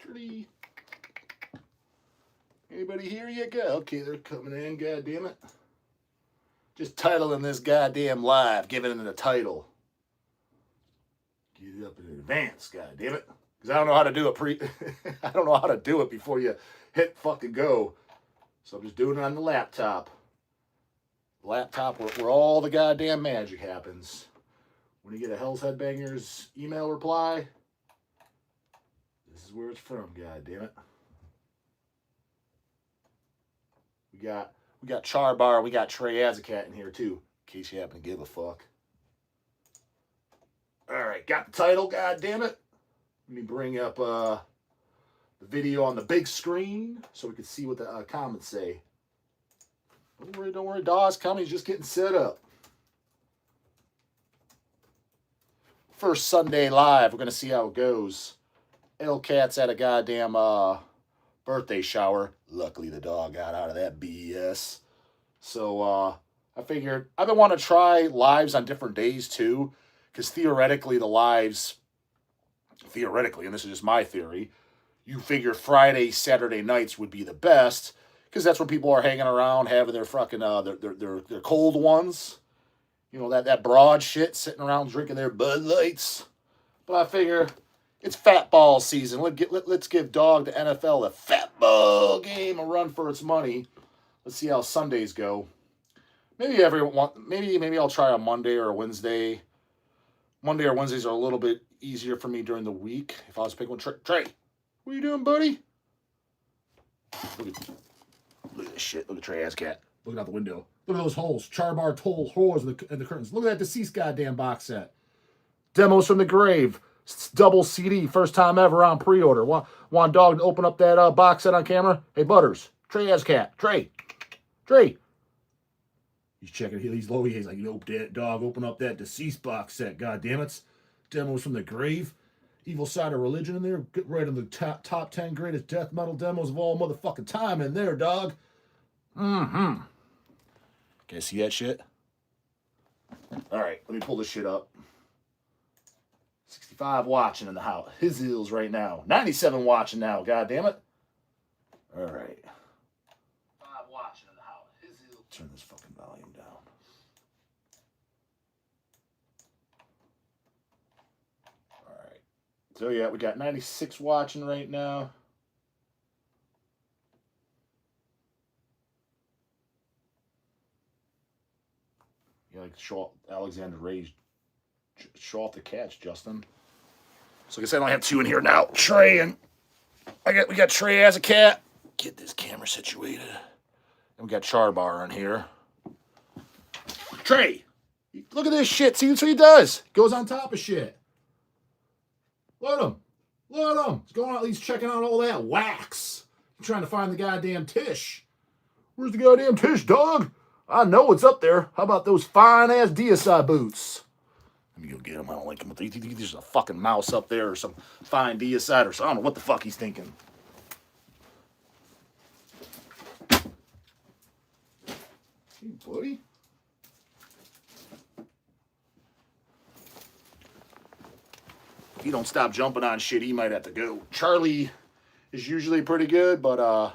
Charlie. Anybody here yet? Okay, they're coming in, god damn it. Just titling this goddamn live, giving it a title. Get it up in advance, god damn it. Because I don't know how to do it I don't know how to do it before you hit fucking go. So I'm just doing it on the laptop. Laptop where all the goddamn magic happens. When you get a Hell's Headbangers email reply, this is where it's from, god damn it. We got Charbar, we got Trey Azacat in here too, in case you happen to give a fuck. Alright, got the title, god damn it. Let me bring up the video on the big screen so we can see what the comments say. Don't worry, Dawg's coming, he's just getting set up. First Sunday live, we're going to see how it goes. L-Cat's at a goddamn birthday shower. Luckily, the dog got out of that BS. So, I figured, I've been wanting to try lives on different days, too. Because theoretically, the lives, and this is just my theory, you figure Friday, Saturday nights would be the best. Because that's when people are hanging around, having their fucking, their cold ones. You know, that broad shit, sitting around drinking their Bud Lights. But I figure, it's fat ball season. Let's give Dawg the NFL, the fat ball game, a run for its money. Let's see how Sundays go. Maybe I'll try a Monday or a Wednesday. Monday or Wednesdays are a little bit easier for me during the week. If I was picking one, Trey, what are you doing, buddy? Look at this shit. Look at Trey Azacat. Looking out the window. Look at those holes. Charbar holes in the curtains. Look at that Deceased goddamn box set. Demos from the Grave. Double CD. First time ever on pre-order. Want Dawg to open up that box set on camera? Hey, Butters. Trey Azacat. Trey. He's checking. He's low. He's like, Dawg, open up that Deceased box set. God damn it. Demos from the Grave. Evil Side of Religion in there. Get right in the top 10 greatest death metal demos of all motherfucking time in there, dog. Mm-hmm. Can you see that shit? All right, let me pull this shit up. 65 watching in the house. His heels right now. 97 watching now, god damn it. All right. 5 watching in the house. His heels. Turn this fucking volume down. So yeah, we got 96 watching right now. You like Shaw Alexander Ray's show off the catch, Justin. So I guess I only have 2 in here now. Trey and we got Trey Azacat. Get this camera situated. And we got Charbar in here. Trey, look at this shit. See what he does? Goes on top of shit. Look at him. He's going out, he's checking out all that wax. He's trying to find the goddamn TISH. Where's the goddamn TISH, dog? I know it's up there. How about those fine-ass Deicide boots? Let me go get him. I don't like him. There's a fucking mouse up there or some fine Deicide or something. I don't know what the fuck he's thinking. Hey, buddy. If he don't stop jumping on shit, he might have to go. Charlie is usually pretty good, but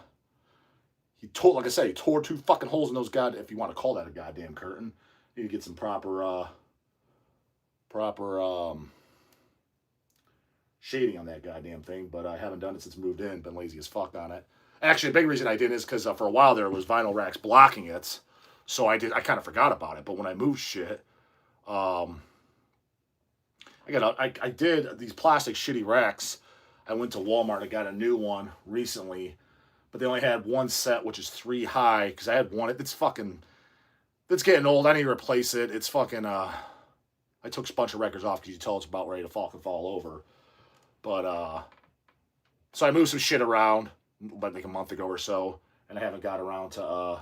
he tore 2 fucking holes in those if you want to call that a goddamn curtain. You need to get some proper shading on that goddamn thing, but I haven't done it since I moved in. Been lazy as fuck on it. Actually, the big reason I did is because for a while there was vinyl racks blocking it, so I kind of forgot about it. But when I moved shit, I did these plastic shitty racks. I went to Walmart and I got a new one recently, but they only had one set, which is 3 high, because I had one. It's getting old. I need to replace it. It's fucking, I took a bunch of records off because you tell it's about ready to fall over. But, so I moved some shit around, like a month ago or so, and I haven't got around to,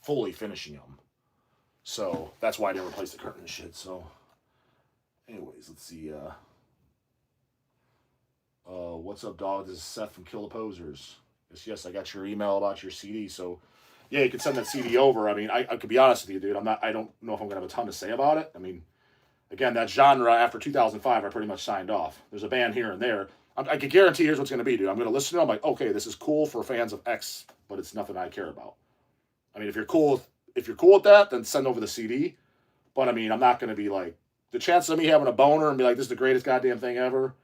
fully finishing them. So that's why I didn't replace the curtain and shit. So anyways, let's see. What's up, dog? This is Seth from Kill the Posers. Yes, I got your email about your CD. So yeah, you can send that CD over. I mean, I could be honest with you, dude. I don't know if I'm gonna have a ton to say about it. I mean, Again, that genre after 2005, I pretty much signed off. There's a band here and there. I can guarantee here's what's going to be, dude. I'm going to listen to it. I'm like, okay, this is cool for fans of X, but it's nothing I care about. I mean, if you're cool with that, then send over the CD. But I mean, I'm not going to be like, the chances of me having a boner and be like, this is the greatest goddamn thing ever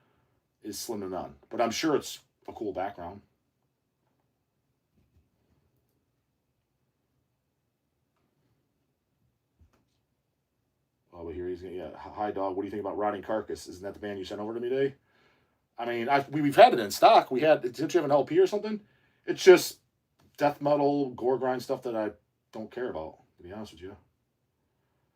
is slim to none. But I'm sure it's a cool background. Oh, but here he's going to, yeah. Hi, Dawg. What do you think about Rotting Carcass? Isn't that the band you sent over to me today? I mean, we've had it in stock. Didn't you have an LP or something? It's just death metal, gore grind stuff that I don't care about, to be honest with you.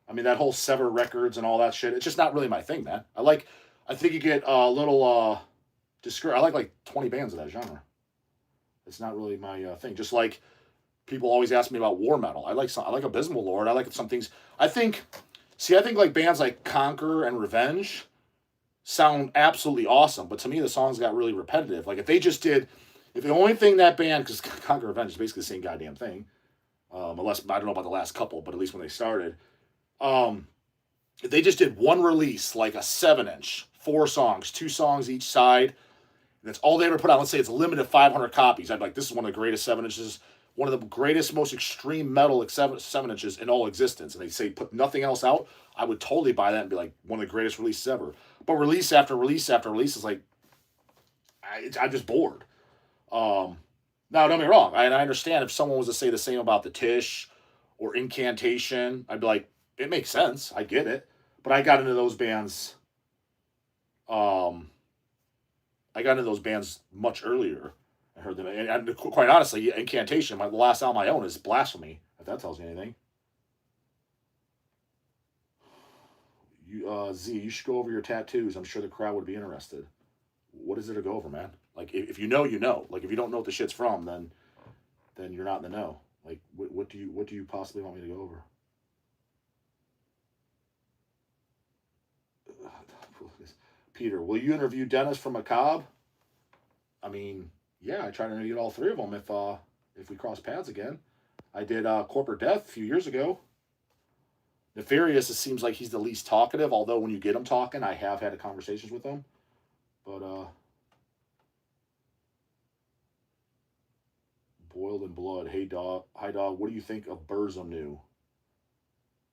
I mean, that whole Sever Records and all that shit, it's just not really my thing, man. I think you get a little discouraged. I like 20 bands of that genre. It's not really my thing. Just like people always ask me about war metal. I like Abysmal Lord. I like some things. I think like bands like Conquer and Revenge sound absolutely awesome, but to me the songs got really repetitive. Like if the only thing that band, because Conquer Revenge is basically the same goddamn thing, unless I don't know about the last couple, but at least when they started, if they just did one release, like a 7-inch, 4 songs, 2 songs each side, and that's all they ever put out. Let's say it's limited 500 copies. I'd be like, this is one of the greatest 7-inches, one of the greatest, most extreme metal 7-inches in all existence. And they say put nothing else out. I would totally buy that and be like, one of the greatest releases ever. But release after release after release is like, I'm just bored. Now, don't get me wrong. I understand if someone was to say the same about the TISH or Incantation, I'd be like, it makes sense. I get it. But I got into those bands. I got into those bands much earlier. I heard them, and quite honestly, Incantation, the last album I own, is Blasphemy. If that tells me anything. You should go over your tattoos. I'm sure the crowd would be interested. What is there to go over, man? Like, if you know, you know. Like, if you don't know what the shit's from, then you're not in the know. Like, what do you possibly want me to go over? Peter, will you interview Dennis from Macabre? I mean, yeah, I try to interview all 3 of them if we cross paths again. I did Corporate Death a few years ago. Nefarious, it seems like he's the least talkative, although when you get him talking, I have had conversations with him. But, Boiled in Blood. Hey, Dawg. Hi, Dawg. What do you think of Burzum New?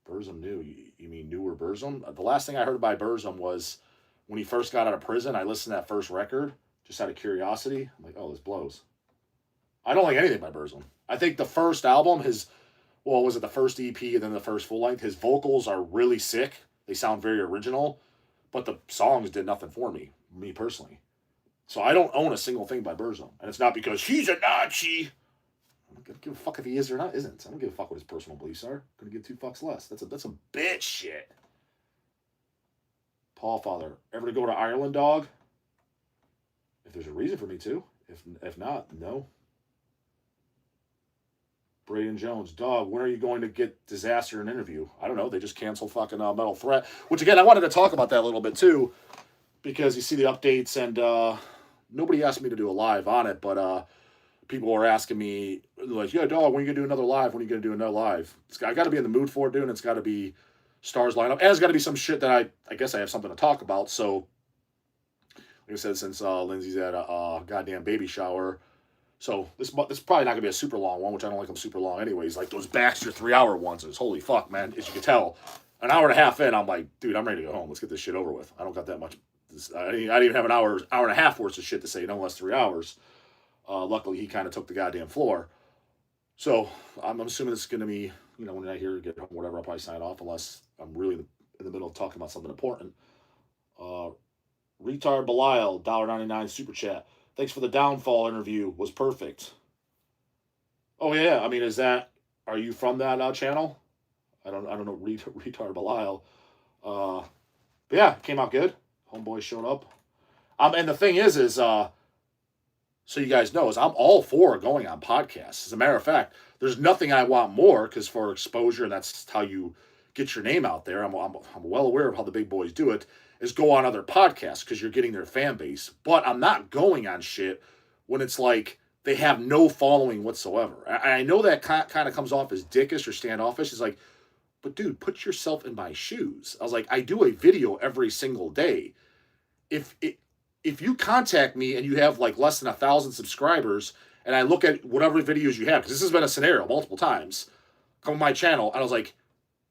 Burzum New? You mean newer Burzum? The last thing I heard by Burzum was when he first got out of prison. I listened to that first record just out of curiosity. I'm like, oh, this blows. I don't like anything by Burzum. I think the first album, was it the first EP and then the first full length? His vocals are really sick. They sound very original, but the songs did nothing for me personally. So I don't own a single thing by Burzum, and it's not because he's a Nazi. I don't give a fuck if he is or not isn't. I don't give a fuck what his personal beliefs are. I'm gonna give 2 fucks less. That's some bitch shit. Paul Father, ever to go to Ireland, Dawg? If there's a reason for me to. If not, no. Braden Jones, Dawg, when are you going to get Disaster an interview? I don't know. They just canceled fucking Metal Threat. Which, again, I wanted to talk about that a little bit, too. Because you see the updates, and nobody asked me to do a live on it, but people were asking me, like, yeah, Dawg, when are you going to do another live? When are you going to do another live? I got to be in the mood for it, dude, and it's got to be stars line up. And it's got to be some shit that I guess I have something to talk about. So, like I said, since Lindsay's at a goddamn baby shower, so this is probably not going to be a super long one, which I don't like them super long anyways. Like those Baxter 3-hour ones is holy fuck, man. As you can tell, an hour and a half in, I'm like, dude, I'm ready to go home. Let's get this shit over with. I don't got that much. I didn't even have an hour and a half worth of shit to say, no less 3 hours. Luckily, he kind of took the goddamn floor. So I'm assuming this is going to be, when I hear get home, whatever, I'll probably sign off unless I'm really in the middle of talking about something important. Retard Belial, $1.99 super chat. Thanks for the Downfall interview. Was perfect. Oh yeah, I mean, are you from that channel? I don't know. Retard Belial. But yeah, came out good. Homeboy showed up. And the thing is so you guys know, is I'm all for going on podcasts. As a matter of fact, there's nothing I want more, because for exposure, and that's how you get your name out there. I'm well aware of how the big boys do it, is go on other podcasts because you're getting their fan base. But I'm not going on shit when it's like they have no following whatsoever. I know that kind of comes off as dickish or standoffish. It's like, but dude, put yourself in my shoes. I was like, I do a video every single day. If you contact me and you have like less than 1,000 subscribers, and I look at whatever videos you have, because this has been a scenario multiple times, come on my channel, and I was like,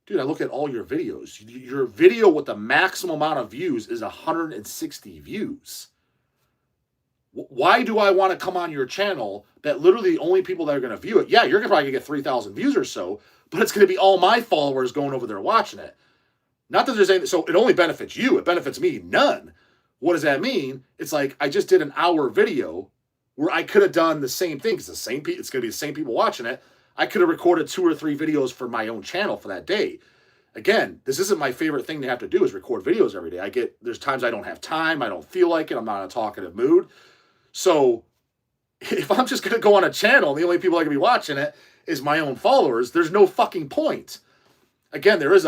dude, I look at all your videos. Your video with the maximum amount of views is 160 views. Why do I want to come on your channel that literally the only people that are going to view it, yeah, you're probably going to get 3,000 views or so, but it's going to be all my followers going over there watching it. Not that there's anything, so it only benefits you. It benefits me, none. What does that mean? It's like I just did an hour video where I could have done the same thing. It's it's going to be the same people watching it. I could have recorded 2 or 3 videos for my own channel for that day. Again, this isn't my favorite thing to have to do is record videos every day. There's times I don't have time. I don't feel like it. I'm not in a talkative mood. So if I'm just going to go on a channel and the only people that can be watching it is my own followers, there's no fucking point. Again, there is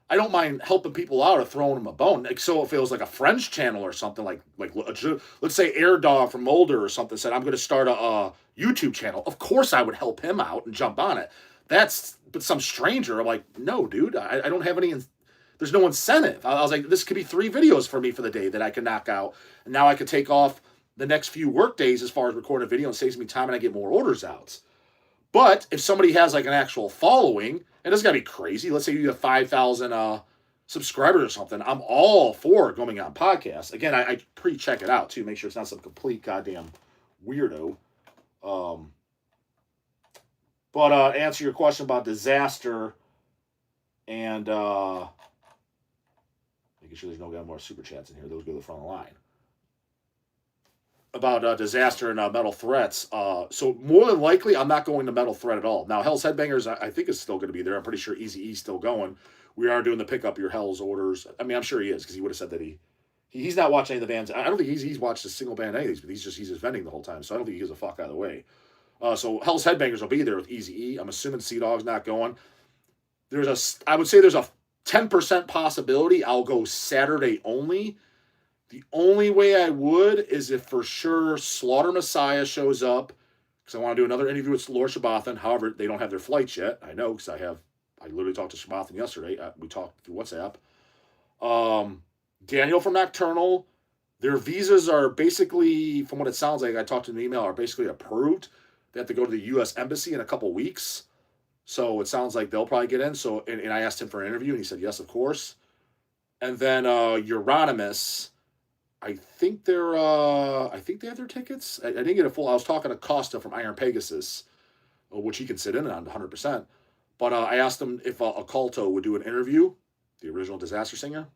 I don't mind helping people out or throwing them a bone. Like, so if it was like a French channel or something, like let's say Air Dawg from Mulder or something said, I'm going to start a YouTube channel. Of course I would help him out and jump on it. But some stranger, I'm like, no, dude, I don't have any, there's no incentive. I was like, this could be 3 videos for me for the day that I can knock out. And now I could take off the next few work days as far as recording a video and saves me time and I get more orders out. But if somebody has like an actual following, it doesn't got to be crazy. Let's say you have 5,000 subscribers or something. I'm all for going on podcasts. Again, I pre-check it out too. Make sure it's not some complete goddamn weirdo. But answer your question about disaster and making sure there's no more super chats in here. Those go to the front of the line. About disaster and metal threats. So more than likely, I'm not going to metal threat at all. Now, Hell's Headbangers, I think is still going to be there. I'm pretty sure Eazy-E's still going. We are doing the pick up your Hell's orders. I mean, I'm sure he is because he would have said that he's not watching any of the bands. I don't think he's watched a single band any of these, but he's just vending the whole time. So I don't think he gives a fuck either way. So Hell's Headbangers will be there with Eazy-E. I'm assuming Dawg's not going. I would say there's a 10% possibility I'll go Saturday only. The only way I would is if for sure Slaughter Messiah shows up, because I want to do another interview with Lord Shabathan. However, they don't have their flights yet. I know because I literally talked to Shabathan yesterday. We talked through WhatsApp. Daniel from Nocturnal. Their visas are basically, from what it sounds like, I talked to an email, are basically approved. They have to go to the U.S. Embassy in a couple weeks. So it sounds like they'll probably get in. So and I asked him for an interview, and he said, yes, of course. And then Euronymous, I think they have their tickets. I didn't get a full. I was talking to Costa from Iron Pegasus, which he can sit in on 100%. But I asked him if Occulto would do an interview, the original Disaster singer.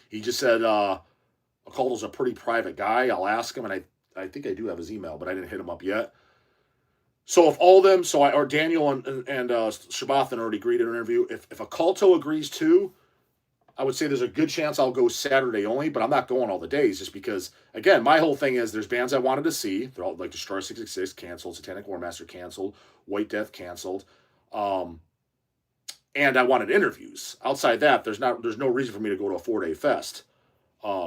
He just said Occulto's a pretty private guy. I'll ask him, and I think I do have his email, but I didn't hit him up yet. So if all of them, or Daniel and Shabathan already agreed to an interview. If Occulto agrees too, I would say there's a good chance I'll go Saturday only, but I'm not going all the days just because, again, my whole thing is there's bands I wanted to see. They're all like Destroyer 666 canceled, Satanic Warmaster canceled, White Death canceled, and I wanted interviews. Outside that, there's no reason for me to go to a 4-day fest,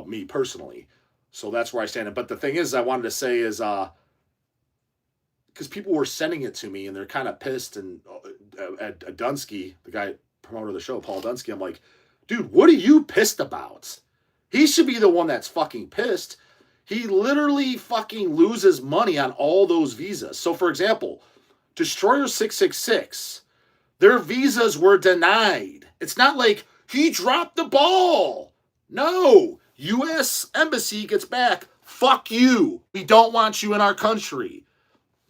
me personally. So that's where I stand. But the thing is, I wanted to say is, because people were sending it to me and they're kind of pissed, and at Dunski, the guy promoter of the show, Paul Dunski, I'm like, dude, what are you pissed about? He should be the one that's fucking pissed. He literally fucking loses money on all those visas. So, for example, Destroyer 666, their visas were denied. It's not like he dropped the ball. No. U.S. Embassy gets back. Fuck you. We don't want you in our country.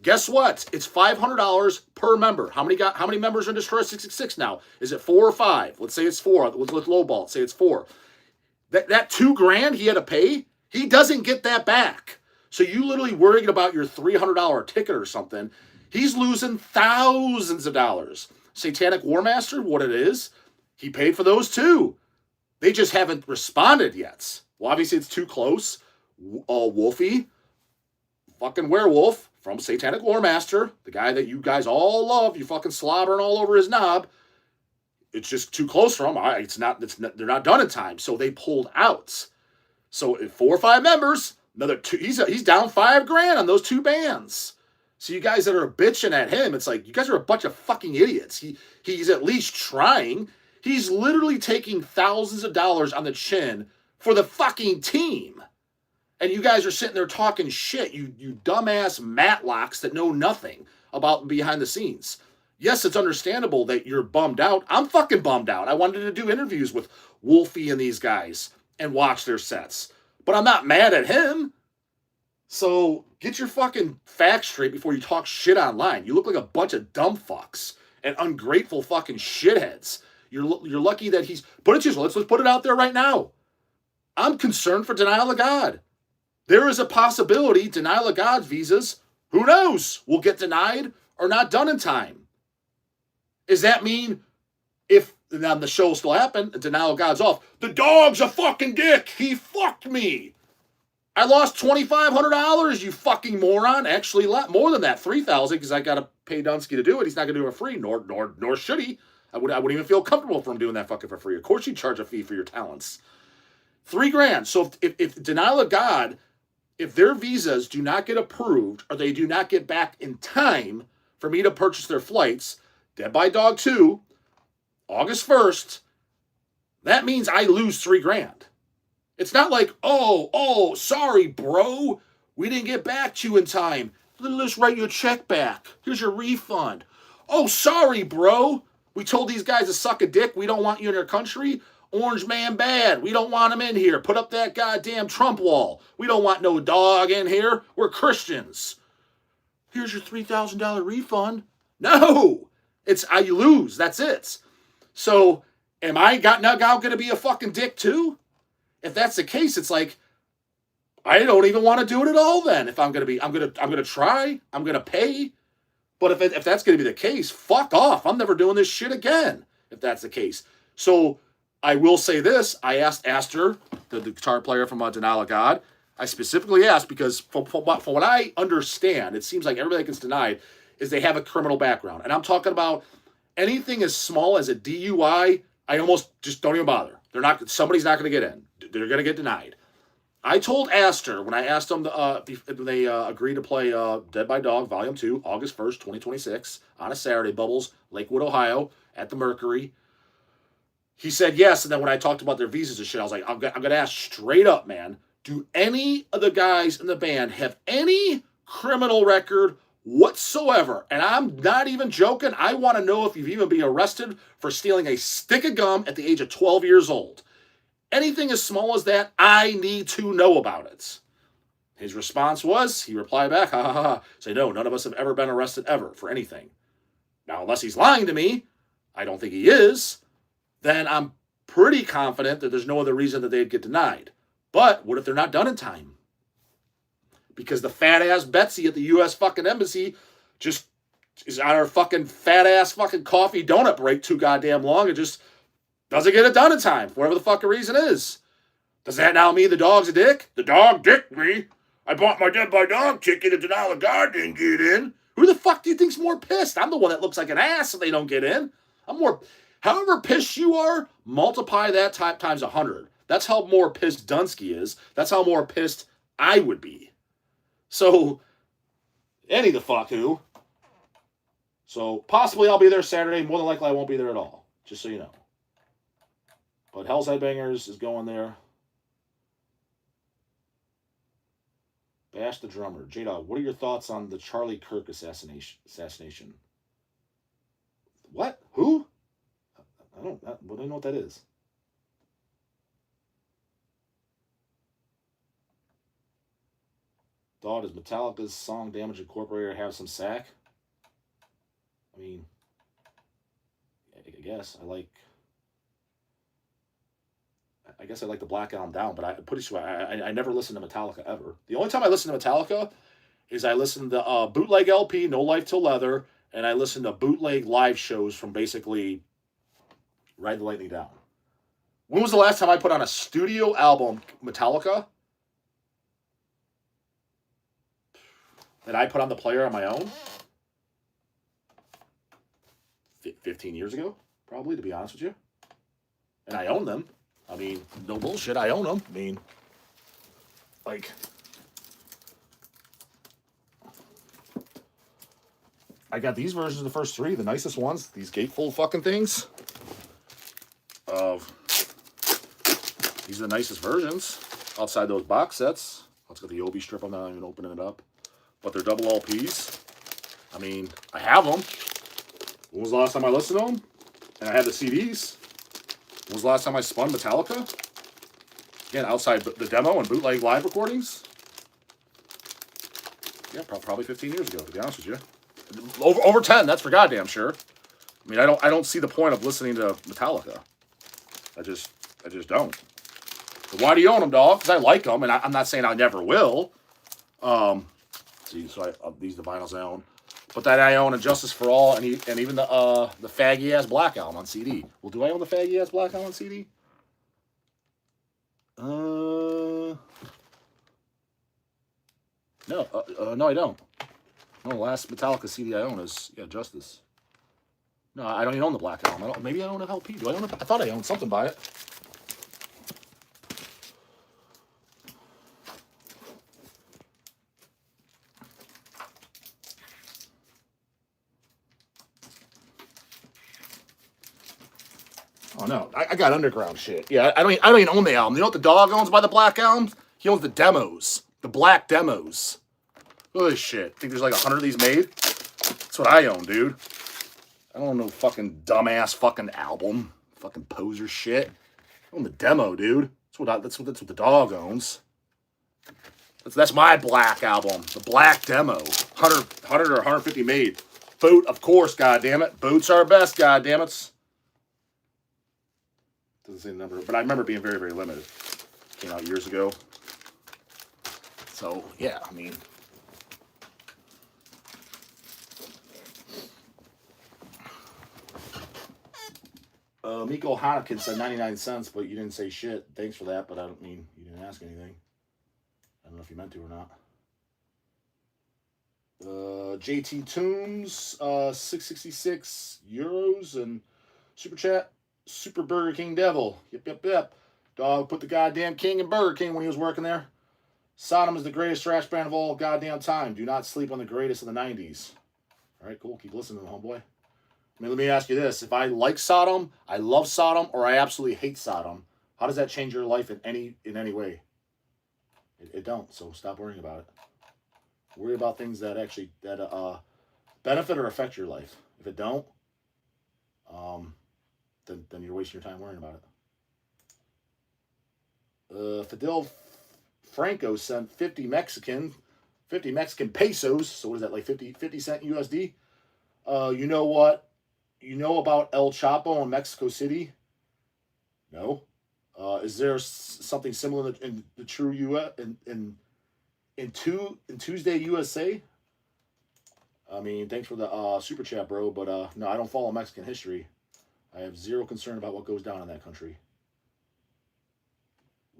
Guess what? It's $500 per member. How many members are in Destroyer 666 now? Is it 4 or 5? Let's say it's 4. Let's lowball. Let's say it's 4. That $2,000 he had to pay, he doesn't get that back. So you literally worrying about your $300 ticket or something. He's losing thousands of dollars. Satanic Warmaster, what it is, he paid for those too. They just haven't responded yet. Well, obviously it's too close. Wolfie, fucking werewolf, from Satanic Warmaster, the guy that you guys all love, you fucking slobbering all over his knob. It's just too close for him. They're not done in time, so they pulled out. So if 4 or 5 members, another 2, he's down $5,000 on those 2 bands. So you guys that are bitching at him, it's like, you guys are a bunch of fucking idiots. He's at least trying. He's literally taking thousands of dollars on the chin for the fucking team. And you guys are sitting there talking shit, you dumbass matlocks that know nothing about behind the scenes. Yes, it's understandable that you're bummed out. I'm fucking bummed out. I wanted to do interviews with Wolfie and these guys and watch their sets. But I'm not mad at him. So get your fucking facts straight before you talk shit online. You look like a bunch of dumb fucks and ungrateful fucking shitheads. You're lucky that he's... Put it to you, let's put it out there right now. I'm concerned for denial of God. There is a possibility denial of God visas, who knows, will get denied or not done in time. Does that mean if then the show will still happen and denial of God's off, the dog's a fucking dick, he fucked me. I lost $2,500, you fucking moron. Actually, a lot more than that, $3,000, because I got to pay Dunski to do it. He's not going to do it for free, nor should he. I wouldn't even feel comfortable for him doing that fucking for free. Of course you charge a fee for your talents. $3,000. So if denial of God, if their visas do not get approved or they do not get back in time for me to purchase their flights, Dead by Dog 2, August 1st, that means I lose $3,000. It's not like, oh, sorry, bro. We didn't get back to you in time. Let's write you a check back. Here's your refund. Oh, sorry, bro. We told these guys to suck a dick. We don't want you in our country. Orange man bad. We don't want him in here. Put up that goddamn Trump wall. We don't want no dog in here. We're Christians. Here's your $3,000 refund. No. It's I lose. That's it. So am I now going to be a fucking dick too? If that's the case, it's like, I don't even want to do it at all then. If I'm going to try, I'm going to pay. But if that's going to be the case, fuck off. I'm never doing this shit again, if that's the case. So I will say this. I asked Aster, the guitar player from Denial of God, I specifically asked because from what I understand, it seems like everybody that gets denied is they have a criminal background. And I'm talking about anything as small as a DUI, I almost just don't even bother. Somebody's not going to get in. They're going to get denied. I told Aster when I asked them when they agreed to play Dead by Dog Volume 2, August 1st, 2026, on a Saturday, Bubbles, Lakewood, Ohio, at the Mercury. He said yes, and then when I talked about their visas and shit, I was like, I'm going to ask straight up, man, do any of the guys in the band have any criminal record whatsoever? And I'm not even joking. I want to know if you've even been arrested for stealing a stick of gum at the age of 12 years old. Anything as small as that, I need to know about it. His response was, he replied back, ha ha ha, say, no, none of us have ever been arrested ever for anything. Now, unless he's lying to me, I don't think he is, then I'm pretty confident that there's no other reason that they'd get denied. But what if they're not done in time? Because the fat-ass Betsy at the U.S. fucking embassy just is on her fucking fat-ass fucking coffee donut break too goddamn long and just doesn't get it done in time, for whatever the fucking reason is. Does that now mean the dog's a dick? The dog dicked me. I bought my Dead by Dog ticket and Denial of God didn't get in. Who the fuck do you think's more pissed? I'm the one that looks like an ass if they don't get in. I'm more... However pissed you are, multiply that times 100. That's how more pissed Dunski is. That's how more pissed I would be. So, any the fuck who. So, possibly I'll be there Saturday. More than likely I won't be there at all. Just so you know. But Hell's Headbangers is going there. Bash the drummer. J-Dog, what are your thoughts on the Charlie Kirk assassination? What? Who? I don't know what that is. Dawg, does Metallica's song Damage Incorporated have some sack? I mean, I guess I guess I like the Black Album Down, but I'm pretty sure I never listened to Metallica ever. The only time I listen to Metallica is I listen to bootleg LP, No Life Till Leather, and I listen to bootleg live shows from basically Ride the Lightning Down. When was the last time I put on a studio album, Metallica, that I put on the player on my own? 15 years ago, probably, to be honest with you. And I own them. I mean, no bullshit, I own them. I mean, like, I got these versions of the first three, the nicest ones. These gatefold fucking things. These are the nicest versions outside those box sets. Let's get the Obi strip. I'm not even opening it up. But they're double LPs. I mean, I have them. When was the last time I listened to them? And I had the CDs. When was the last time I spun Metallica? Again, outside the demo and bootleg live recordings. Yeah, probably 15 years ago, to be honest with you. Over 10, that's for goddamn sure. I mean, I don't see the point of listening to Metallica. I just don't. But why do you own them, dog? Because I like them, and I'm not saying I never will. See, so these are the vinyls I own. But that I own Justice for All, and even the faggy ass Black Album on CD. Well, do I own the faggy ass Black Album on CD? No, I don't. No, the last Metallica CD I own is Justice. No, I don't even own the Black Album. Maybe I own an LP. Do I own it? I thought I owned something by it. Oh no, I got underground shit. Yeah, I don't even own the album. You know what the Dawg owns by the Black Album? He owns the demos, the black demos. Look at this shit. I think there's like 100 of these made. That's what I own, dude. I don't own no fucking dumbass fucking album, fucking poser shit. I own the demo, dude. That's what the Dawg owns. That's my Black Album, the black demo. 100 or 150 made. Boot, of course, goddammit. Boots are best, goddammit. Doesn't say the number, but I remember being very, very limited. Came out years ago. So, yeah, I mean. Miko Hanakin said 99 cents, but you didn't say shit. Thanks for that, but I don't mean you didn't ask anything. I don't know if you meant to or not. JT Toombs, 666 euros, and Super Chat. Super Burger King Devil. Yep. Dog put the goddamn king in Burger King when he was working there. Sodom is the greatest thrash band of all goddamn time. Do not sleep on the greatest of the 90s. All right, cool. Keep listening, homeboy. I mean, let me ask you this. If I like Sodom, I love Sodom, or I absolutely hate Sodom, how does that change your life in any way? It don't, so stop worrying about it. Worry about things that actually benefit or affect your life. If it don't, then you're wasting your time worrying about it. Fidel Franco sent 50 Mexican pesos. So what is that, like 50 cent USD? You know what? You know about El Chapo in Mexico City? No. Is there something similar in the true U.S. in Tuesday USA? I mean, thanks for the super chat, bro. But no, I don't follow Mexican history. I have zero concern about what goes down in that country.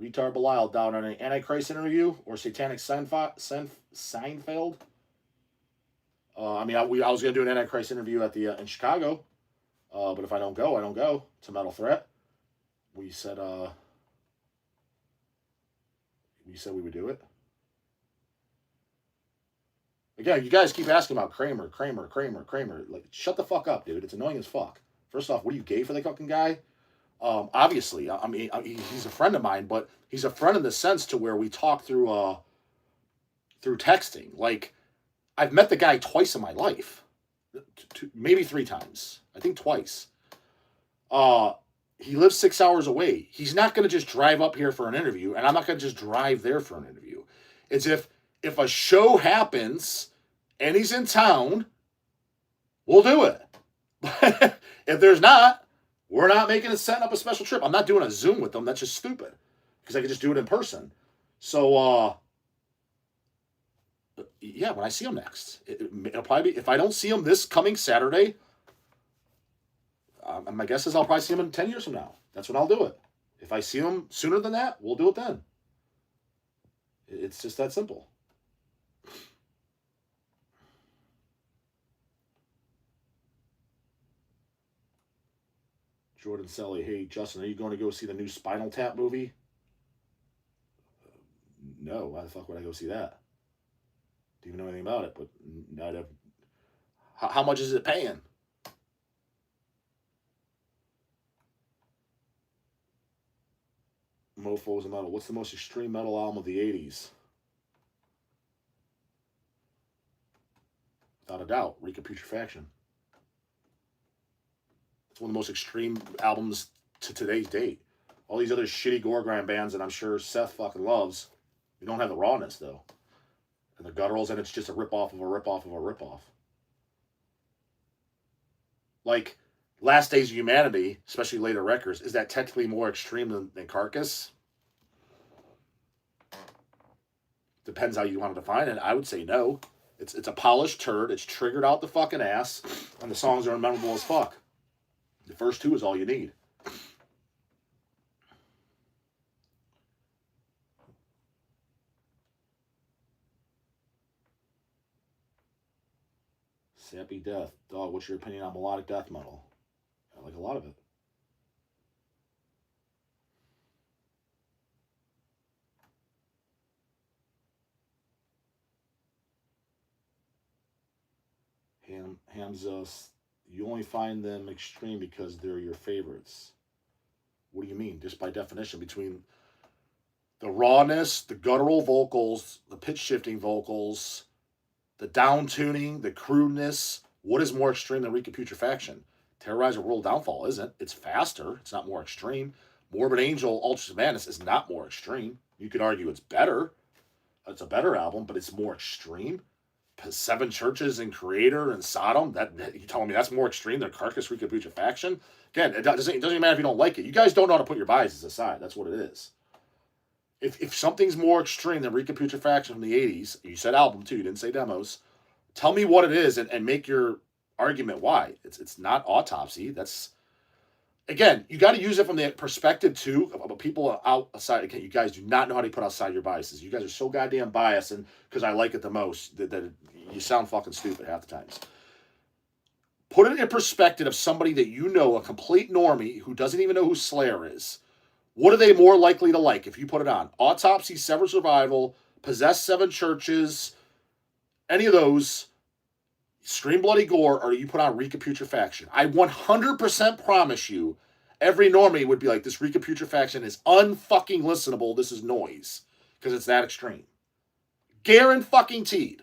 Retard Belial down on an Antichrist interview or Satanic Seinfeld. I mean, I was gonna do an Antichrist interview at the in Chicago, but if I don't go, I don't go. It's a metal threat. We said we would do it. Again, you guys keep asking about Kramer. Like, shut the fuck up, dude. It's annoying as fuck. First off, what are you, gay for the fucking guy? Obviously, I mean, he's a friend of mine, but he's a friend in the sense to where we talk through texting. Like, I've met the guy twice in my life, maybe 3 times. I think twice. He lives 6 hours away. He's not going to just drive up here for an interview, and I'm not going to just drive there for an interview. It's if a show happens and he's in town, we'll do it. If there's not, we're not setting up a special trip. I'm not doing a Zoom with them. That's just stupid. Because I could just do it in person. So, yeah, when I see him next. It'll probably be, if I don't see him this coming Saturday, my guess is I'll probably see him in 10 years from now. That's when I'll do it. If I see him sooner than that, we'll do it then. It's just that simple. Jordan Selly, hey, Justin, are you going to go see the new Spinal Tap movie? No, why the fuck would I go see that? Don't even know anything about it, but How much is it paying? Mofos of Metal. What's the most extreme metal album of the 80s? Without a doubt, Recaputrefaction. It's one of the most extreme albums to today's date. All these other shitty gore grind bands that I'm sure Seth fucking loves, you don't have the rawness, though. And the gutturals, and it's just a rip-off of a rip-off of a rip-off. Like, Last Days of Humanity, especially later records, is that technically more extreme than Carcass? Depends how you want to define it. I would say no. It's a polished turd. It's triggered out the fucking ass, and the songs are memorable as fuck. The first two is all you need. Sappy Death. Dog, what's your opinion on melodic death metal? I like a lot of it. Hamza, you only find them extreme because they're your favorites. What do you mean? Just by definition, between the rawness, the guttural vocals, the pitch shifting vocals, the down tuning, the crudeness. What is more extreme than Recaputrefaction? Terrorize a World Downfall isn't. It's faster. It's not more extreme. Morbid Angel, Ultra Madness is not more extreme. You could argue it's better. It's a better album, but it's more extreme. Seven Churches and Creator and Sodom. That you telling me that's more extreme than Carcass Recaputrefaction? Again, it doesn't even matter if you don't like it. You guys don't know how to put your biases aside. That's what it is. If something's more extreme than Recaputrefaction from the 80s, you said album too, you didn't say demos, tell me what it is and make your argument why. It's not Autopsy. That's, again, you got to use it from the perspective too of people outside. Again, you guys do not know how to put outside your biases. You guys are so goddamn biased, and because I like it the most, that you sound fucking stupid half the times. Put it in perspective of somebody that you know, a complete normie who doesn't even know who Slayer is. What are they more likely to like if you put it on? Autopsy, Sever Survival, Possess Seven Churches, any of those, Scream Bloody Gore, or you put on Recaputrefaction. I 100% promise you, every normie would be like, this Recaputrefaction is unfucking listenable. This is noise. Because it's that extreme. Guaranteed.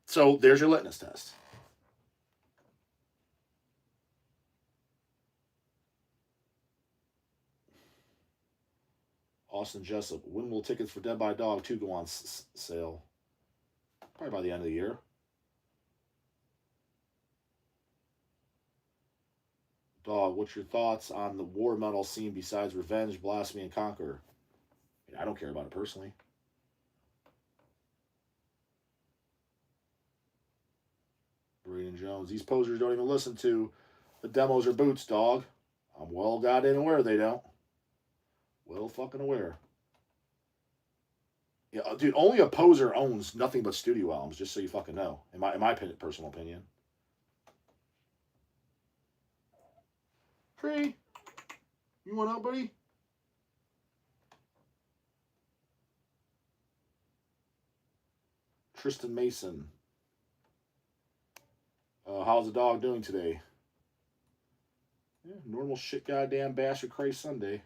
So there's your litmus test. Austin Jessup, when will tickets for Dead by Dog 2 go on sale? Probably by the end of the year. Dog, what's your thoughts on the war metal scene besides Revenge, Blasphemy, and Conquer? I don't care about it personally. Braden Jones, these posers don't even listen to the demos or boots, dog. I'm well goddamn aware they don't. Well fucking aware. Yeah, dude, only a poser owns nothing but studio albums, just so you fucking know. In my personal opinion. Tree, you want out, buddy? Tristan Mason. How's the dog doing today? Yeah, normal shit goddamn bastard Christ Sunday.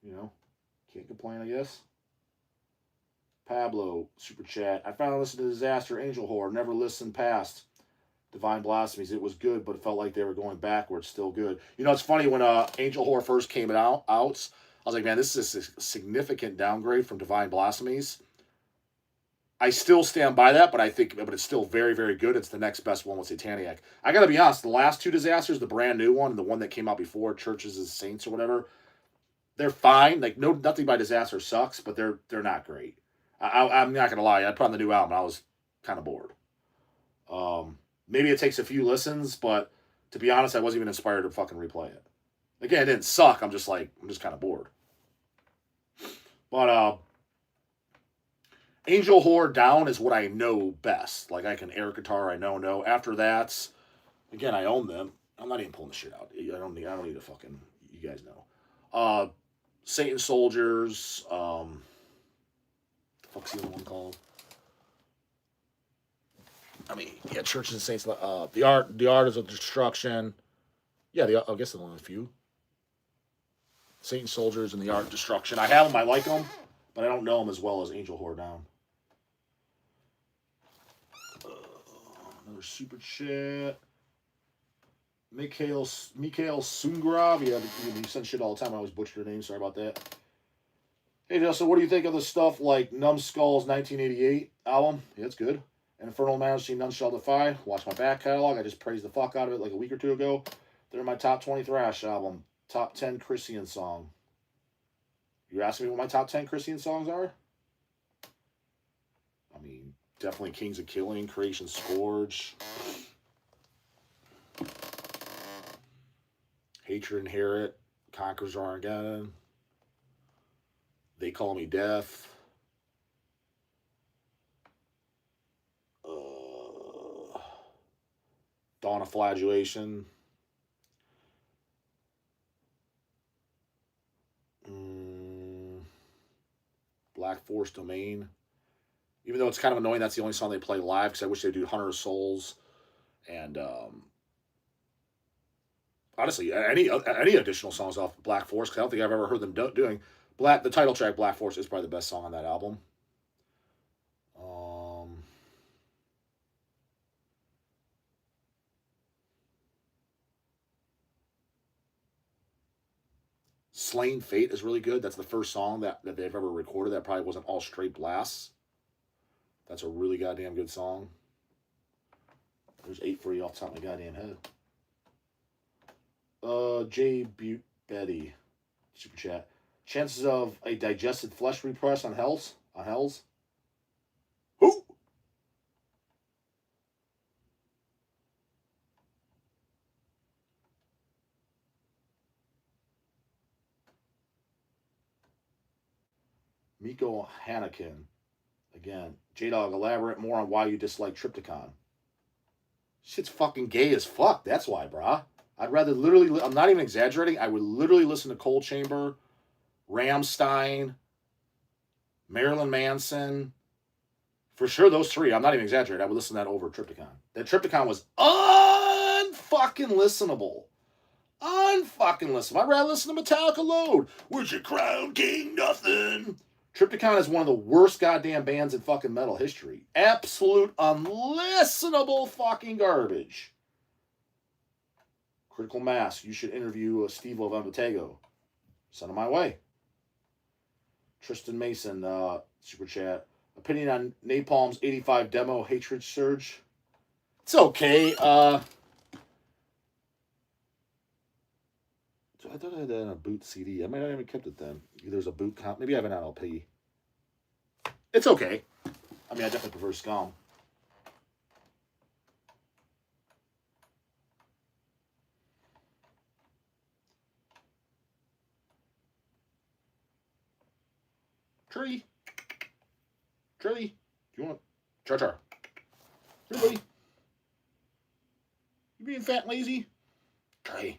You know, can't complain, I guess. Pablo, super chat. I finally listened to Disaster Angel Horror. Never listened past Divine Blasphemies. It was good, but it felt like they were going backwards. Still good. You know, it's funny, when Angel Horror first came out, I was like, man, this is a significant downgrade from Divine Blasphemies. I still stand by that, but it's still very, very good. It's the next best one with Sataniac. I gotta be honest, the last two Disasters, the brand new one, and the one that came out before, Churches as Saints or whatever, they're fine. Like, nothing by Disaster sucks, but they're not great. I'm not gonna lie. I put on the new album, and I was kind of bored. Maybe it takes a few listens, but to be honest, I wasn't even inspired to fucking replay it. Again, it didn't suck. I'm just kind of bored. But Angel Horror Down is what I know best. Like, I can air guitar. I know. After that, again, I own them. I'm not even pulling the shit out. I don't need to fucking. You guys know. Satan Soldiers. The fuck's the other one called? I mean, yeah, Churches and Saints. The art is of destruction. Yeah, I guess the only few. Satan Soldiers and the Art of Destruction. I have them. I like them, but I don't know them as well as Angel Whore Down. Another super chat. Mikhail Sungrov. Yeah, you send shit all the time. I always butcher your name. Sorry about that. Hey, Justin, what do you think of the stuff like Numbskull's 1988 album? Yeah, it's good. Infernal Majesty, None Shall Defy. Watch my back catalog. I just praised the fuck out of it like a week or two ago. They're my top 20 thrash album. Top 10 Christian song. You're asking me what my top 10 Christian songs are? I mean, definitely Kings of Killing, Creation Scourge. Hatred Inherit, Conquers Armageddon. They Call Me Death. Dawn of Flagellation. Black Force Domain. Even though it's kind of annoying, that's the only song they play live, because I wish they'd do Hunter of Souls. And honestly, any additional songs off Black Force, because I don't think I've ever heard them doing. The title track, Black Force, is probably the best song on that album. Slain Fate is really good. That's the first song that they've ever recorded that probably wasn't all straight blasts. That's a really goddamn good song. There's 8 for you off the top of my goddamn head. J. Butte Betty. Super chat. Chances of a digested flesh repress on Hells? On Hells? Who? Miko Hanakin. Again, J-Dawg, elaborate more on why you dislike Trypticon. Shit's fucking gay as fuck. That's why, brah. I'd rather literally, I'm not even exaggerating, I would literally listen to Cold Chamber, Rammstein, Marilyn Manson. For sure, those three, I'm not even exaggerating, I would listen to that over Trypticon. That Trypticon was unfucking listenable. Unfucking listenable. I'd rather listen to Metallica Load. Where's your crown king? Nothing. Trypticon is one of the worst goddamn bands in fucking metal history. Absolute unlistenable fucking garbage. Critical Mass. You should interview Steve of Embotego. Send him my way. Tristan Mason, super chat. Opinion on Napalm's 85 demo, Hatred Surge. It's okay. I thought I had that on a boot CD. I might not even kept it then. There's a boot comp. Maybe I have an LP. It's okay. I mean, I definitely prefer Scum. Tree. Do you want... Char. Here, buddy. You being fat and lazy? Tree.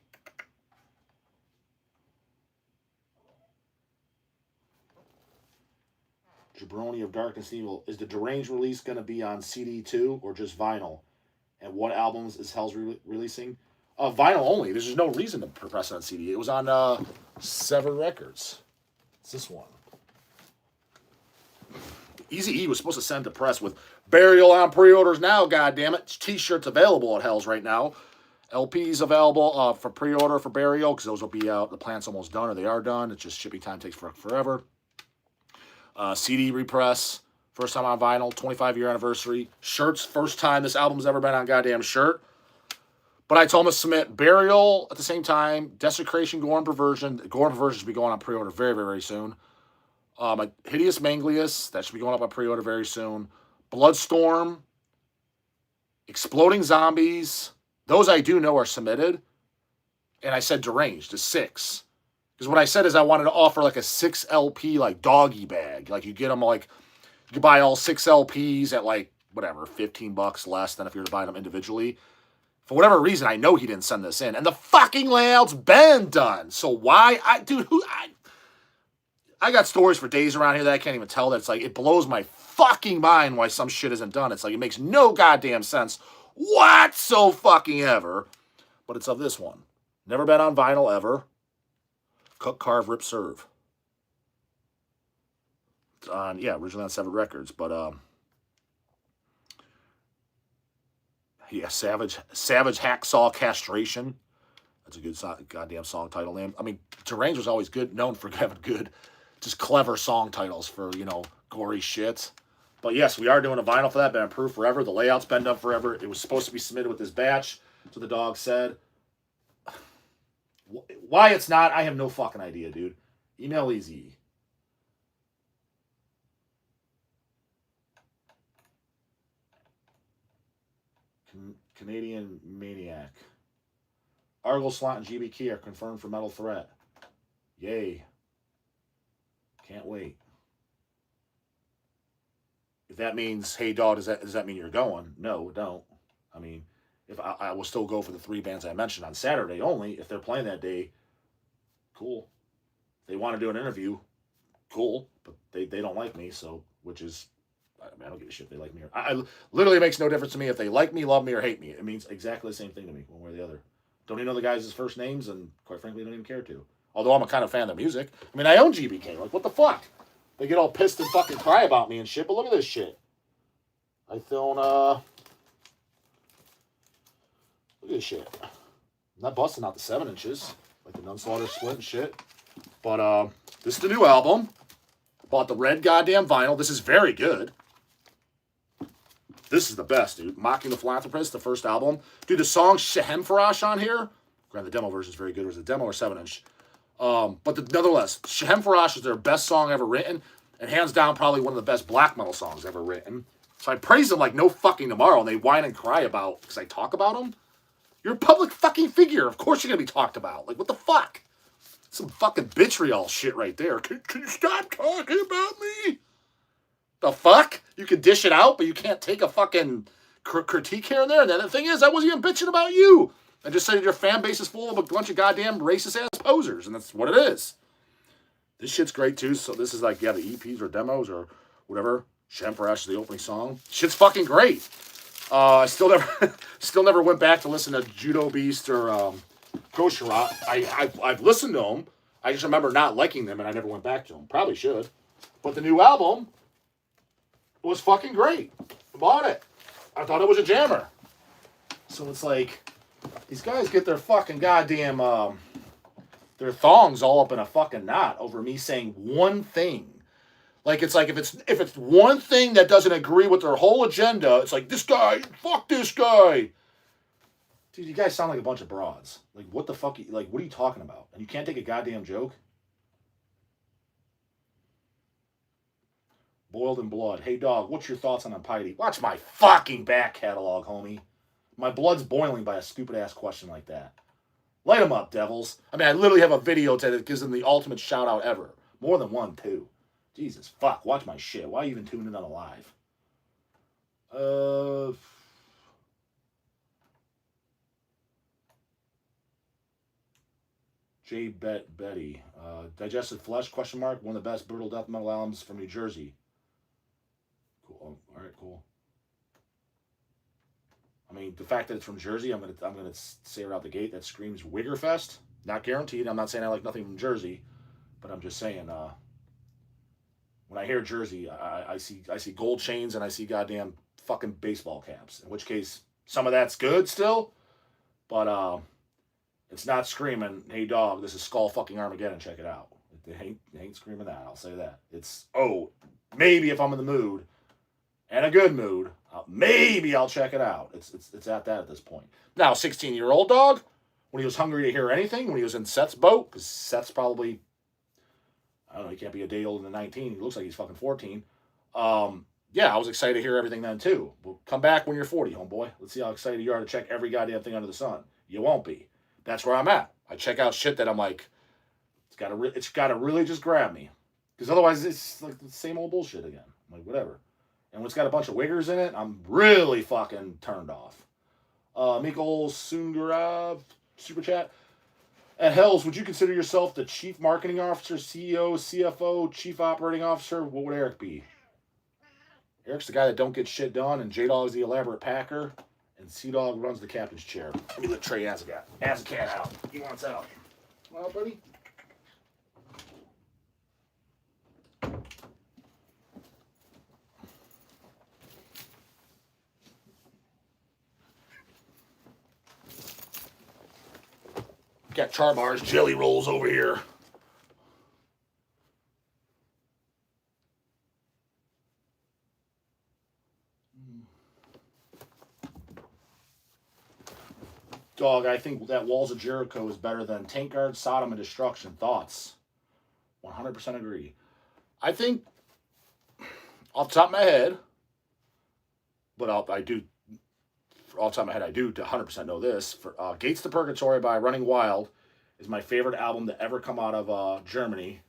Jabroni of Darkness and Evil. Is the Deranged release going to be on CD too, or just vinyl? And what albums is Hell's releasing? Vinyl only. There's just no reason to press it on CD. It was on Sever Records. It's this one. Eazy-E was supposed to send to press with Burial on pre-orders now, goddammit. T-shirts available at Hell's right now. LPs available for pre-order for Burial, because those will be out. The plant's almost done, or they are done. It's just shipping time takes forever. CD repress, first time on vinyl, 25-year anniversary. Shirts, first time this album's ever been on goddamn shirt. But I told him to submit Burial at the same time, Desecration, Gore and Perversion. Gore and Perversion should be going on pre-order very, very, very soon. Hideous Manglius, that should be going up on pre-order very soon. Bloodstorm, Exploding Zombies, those I do know are submitted. And I said Deranged is 6. Because what I said is I wanted to offer like a 6 LP like doggy bag. Like you get them like, you could buy all 6 LPs at like, whatever, $15 less than if you were to buy them individually. For whatever reason, I know he didn't send this in. And the fucking layout's been done. So why? I got stories for days around here that I can't even tell. That it's like, it blows my fucking mind why some shit isn't done. It's like, it makes no goddamn sense whatsoever. But it's of this one. Never been on vinyl ever. Cut, carve, rip, serve. It's on, yeah, originally on Severed Records, but yeah, Savage Hacksaw Castration. That's a good goddamn song title name. I mean, Deranged was always good, known for having good, just clever song titles for, you know, gory shit. But yes, we are doing a vinyl for that. Been approved forever. The layout's been done forever. It was supposed to be submitted with this batch. So the Dawg said. Why it's not, I have no fucking idea, dude. Email Easy. Canadian Maniac. Argyle Slot and GB Key are confirmed for Metal Threat. Yay. Can't wait. If that means, hey, Dawg, does that mean you're going? No, don't. I mean, if I will still go for the 3 bands I mentioned on Saturday only. If they're playing that day, cool. If they want to do an interview, cool. But they don't like me, so, which is, I don't give a shit if they like me or... I literally, it makes no difference to me if they like me, love me, or hate me. It means exactly the same thing to me, one way or the other. Don't even know the guys' first names, and quite frankly, don't even care to. Although I'm a kind of fan of their music. I mean, I own GBK. Like, what the fuck? They get all pissed and fucking cry about me and shit, but look at this shit. I thrown, look at this shit. I'm not busting out the 7 inches, like the Nunslaughter split and shit. But, this is the new album. Bought the red goddamn vinyl. This is very good. This is the best, dude. Mocking the Philanthropist, the first album. Dude, the song Shehemfarash on here. Granted, the demo version is very good. It was a demo or 7-inch. But nonetheless, Shehemfarash is their best song ever written. And hands down, probably one of the best black metal songs ever written. So I praise them like no fucking tomorrow. And they whine and cry about, because I talk about them. You're a public fucking figure. Of course you're going to be talked about. Like, what the fuck? Some fucking vitriol shit right there. Can you stop talking about me? The fuck? You can dish it out, but you can't take a fucking critique here and there. And then the thing is, I wasn't even bitching about you. I just said your fan base is full of a bunch of goddamn racist-ass posers, and that's what it is. This shit's great, too. So this is like, yeah, the EPs or demos or whatever. Shemfarash is the opening song. Shit's fucking great. I still never went back to listen to Judo Beast or Kosherat. I've listened to them. I just remember not liking them, and I never went back to them. Probably should. But the new album was fucking great. I bought it. I thought it was a jammer. So it's like, these guys get their fucking goddamn, their thongs all up in a fucking knot over me saying one thing. Like, it's like, if it's one thing that doesn't agree with their whole agenda, it's like, this guy, fuck this guy. Dude, you guys sound like a bunch of broads. Like, what the fuck, like, what are you talking about? And you can't take a goddamn joke? Boiled in Blood. Hey, Dawg, what's your thoughts on Impiety? Watch my fucking back catalog, homie. My blood's boiling by a stupid-ass question like that. Light them up, devils. I mean, I literally have a video that gives them the ultimate shout-out ever. More than one, too. Jesus, fuck. Watch my shit. Why you even tune in on a live? J. Betty. Digested Flesh, question mark. One of the best brutal death metal albums from New Jersey. Cool. All right, cool. I mean, the fact that it's from Jersey, I'm gonna say right out the gate that screams Wiggerfest. Not guaranteed. I'm not saying I like nothing from Jersey, but I'm just saying. When I hear Jersey, I see gold chains and I see goddamn fucking baseball caps. In which case, some of that's good still, but it's not screaming, "Hey, Dawg, this is Skull fucking Armageddon. Check it out." It ain't screaming that. I'll say that. It's maybe if I'm in the mood, and a good mood, maybe I'll check it out. It's at that at this point. Now, 16-year-old Dawg, when he was hungry to hear anything, when he was in Seth's boat, because Seth's probably, I don't know, he can't be a day older than 19. He looks like he's fucking 14. Yeah, I was excited to hear everything then too. Well, come back when you're 40, homeboy. Let's see how excited you are to check every goddamn thing under the sun. You won't be. That's where I'm at. I check out shit that I'm like, it's gotta really just grab me. Because otherwise it's like the same old bullshit again. I'm like, whatever. And when it's got a bunch of wiggers in it, I'm really fucking turned off. Mikol Sungarab, super chat. At Hells, would you consider yourself the chief marketing officer, CEO, CFO, chief operating officer? What would Eric be? Eric's the guy that don't get shit done, and J-Dog's the elaborate packer, and C-Dog runs the captain's chair. Let me let Trey ass a cat out. He wants out. Come on, buddy. Got char bars, jelly rolls over here. Dog, I think that Walls of Jericho is better than Tank Guard, Sodom, and Destruction. Thoughts? 100% agree. I think, off the top of my head, but I do to 100% know this. For Gates to Purgatory by Running Wild is my favorite album to ever come out of Germany.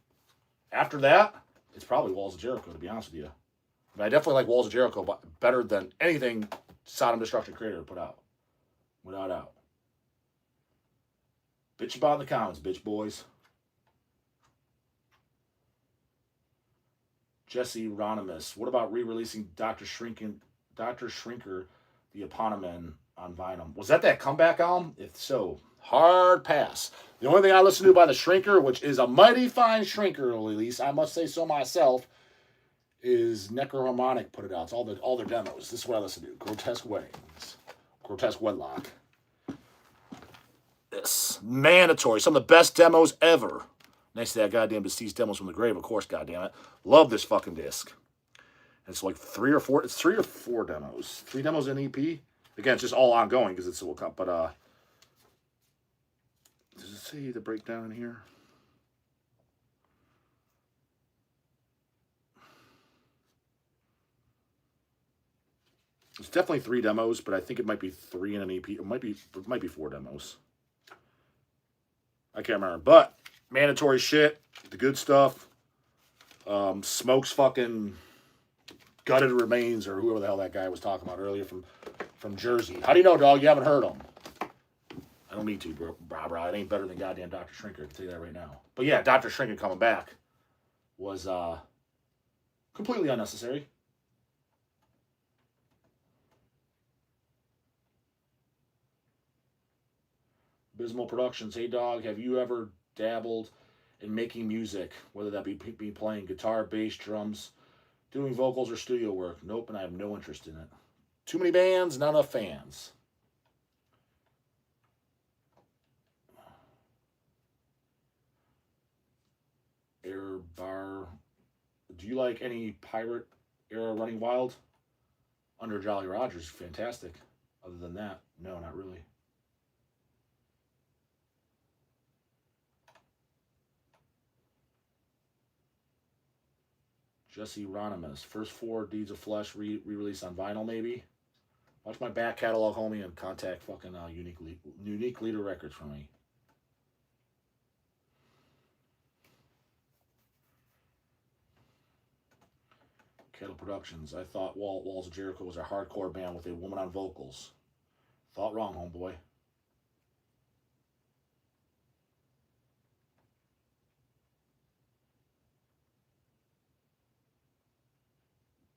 After that, it's probably Walls of Jericho, to be honest with you. But I definitely like Walls of Jericho better than anything Sodom Destruction Creator put out. Without doubt. Bitch about in the comments, bitch boys. Jesse Ronimus. What about re-releasing Dr. Shrinker, the Eponymous on vinyl? Was that comeback album? If so, hard pass. The only thing I listen to by the Shrinker, which is a mighty fine Shrinker release, I must say so myself, is Necroharmonic put it out. It's all their demos. This is what I listen to. Grotesque Weddings. Grotesque Wedlock. This. Mandatory. Some of the best demos ever. Next to that goddamn Deceased Demos from the Grave, of course, goddammit. Love this fucking disc. It's like 3 or 4 demos. 3 demos in EP. Again, it's just all ongoing because it's a World Cup. But, does it say the breakdown in here? It's definitely 3 demos, but I think it might be 3 in an EP. It might be 4 demos. I can't remember. But, mandatory shit. The good stuff. Smoke's fucking Gutted Remains, or whoever the hell that guy was talking about earlier from Jersey. How do you know, dog? You haven't heard him. I don't need to, bro. It ain't better than goddamn Dr. Shrinker. I can tell you that right now. But yeah, Dr. Shrinker coming back was completely unnecessary. Abysmal Productions. Hey, dog, have you ever dabbled in making music, whether that be playing guitar, bass, drums, doing vocals, or studio work? Nope, and I have no interest in it. Too many bands, not enough fans. Air Bar. Do you like any pirate era Running Wild? Under Jolly Rogers, fantastic. Other than that, no, not really. Jesse Ronimus. First 4 Deeds of Flesh re-release on vinyl, maybe. Watch my back catalog, homie, and contact fucking Unique Leader Records for me. Kettle Productions. I thought Walls of Jericho was a hardcore band with a woman on vocals. Thought wrong, homeboy.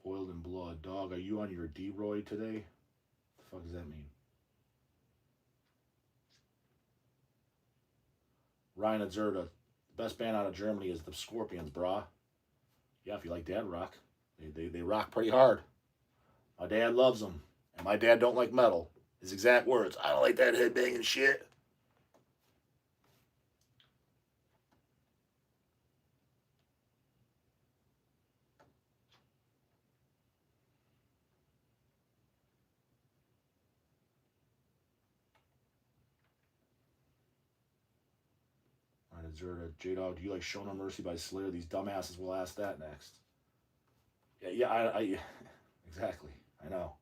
Boiled in Blood. Dog, are you on your D-Roy today? What the fuck does that mean? Ryan Azerta. Best band out of Germany is the Scorpions, brah. Yeah, if you like dad rock. They rock pretty hard. My dad loves them. And my dad don't like metal. His exact words. I don't like that headbanging shit. J-Dog, do you like Show No Mercy by Slayer? These dumbasses will ask that next. Yeah, I exactly. I know.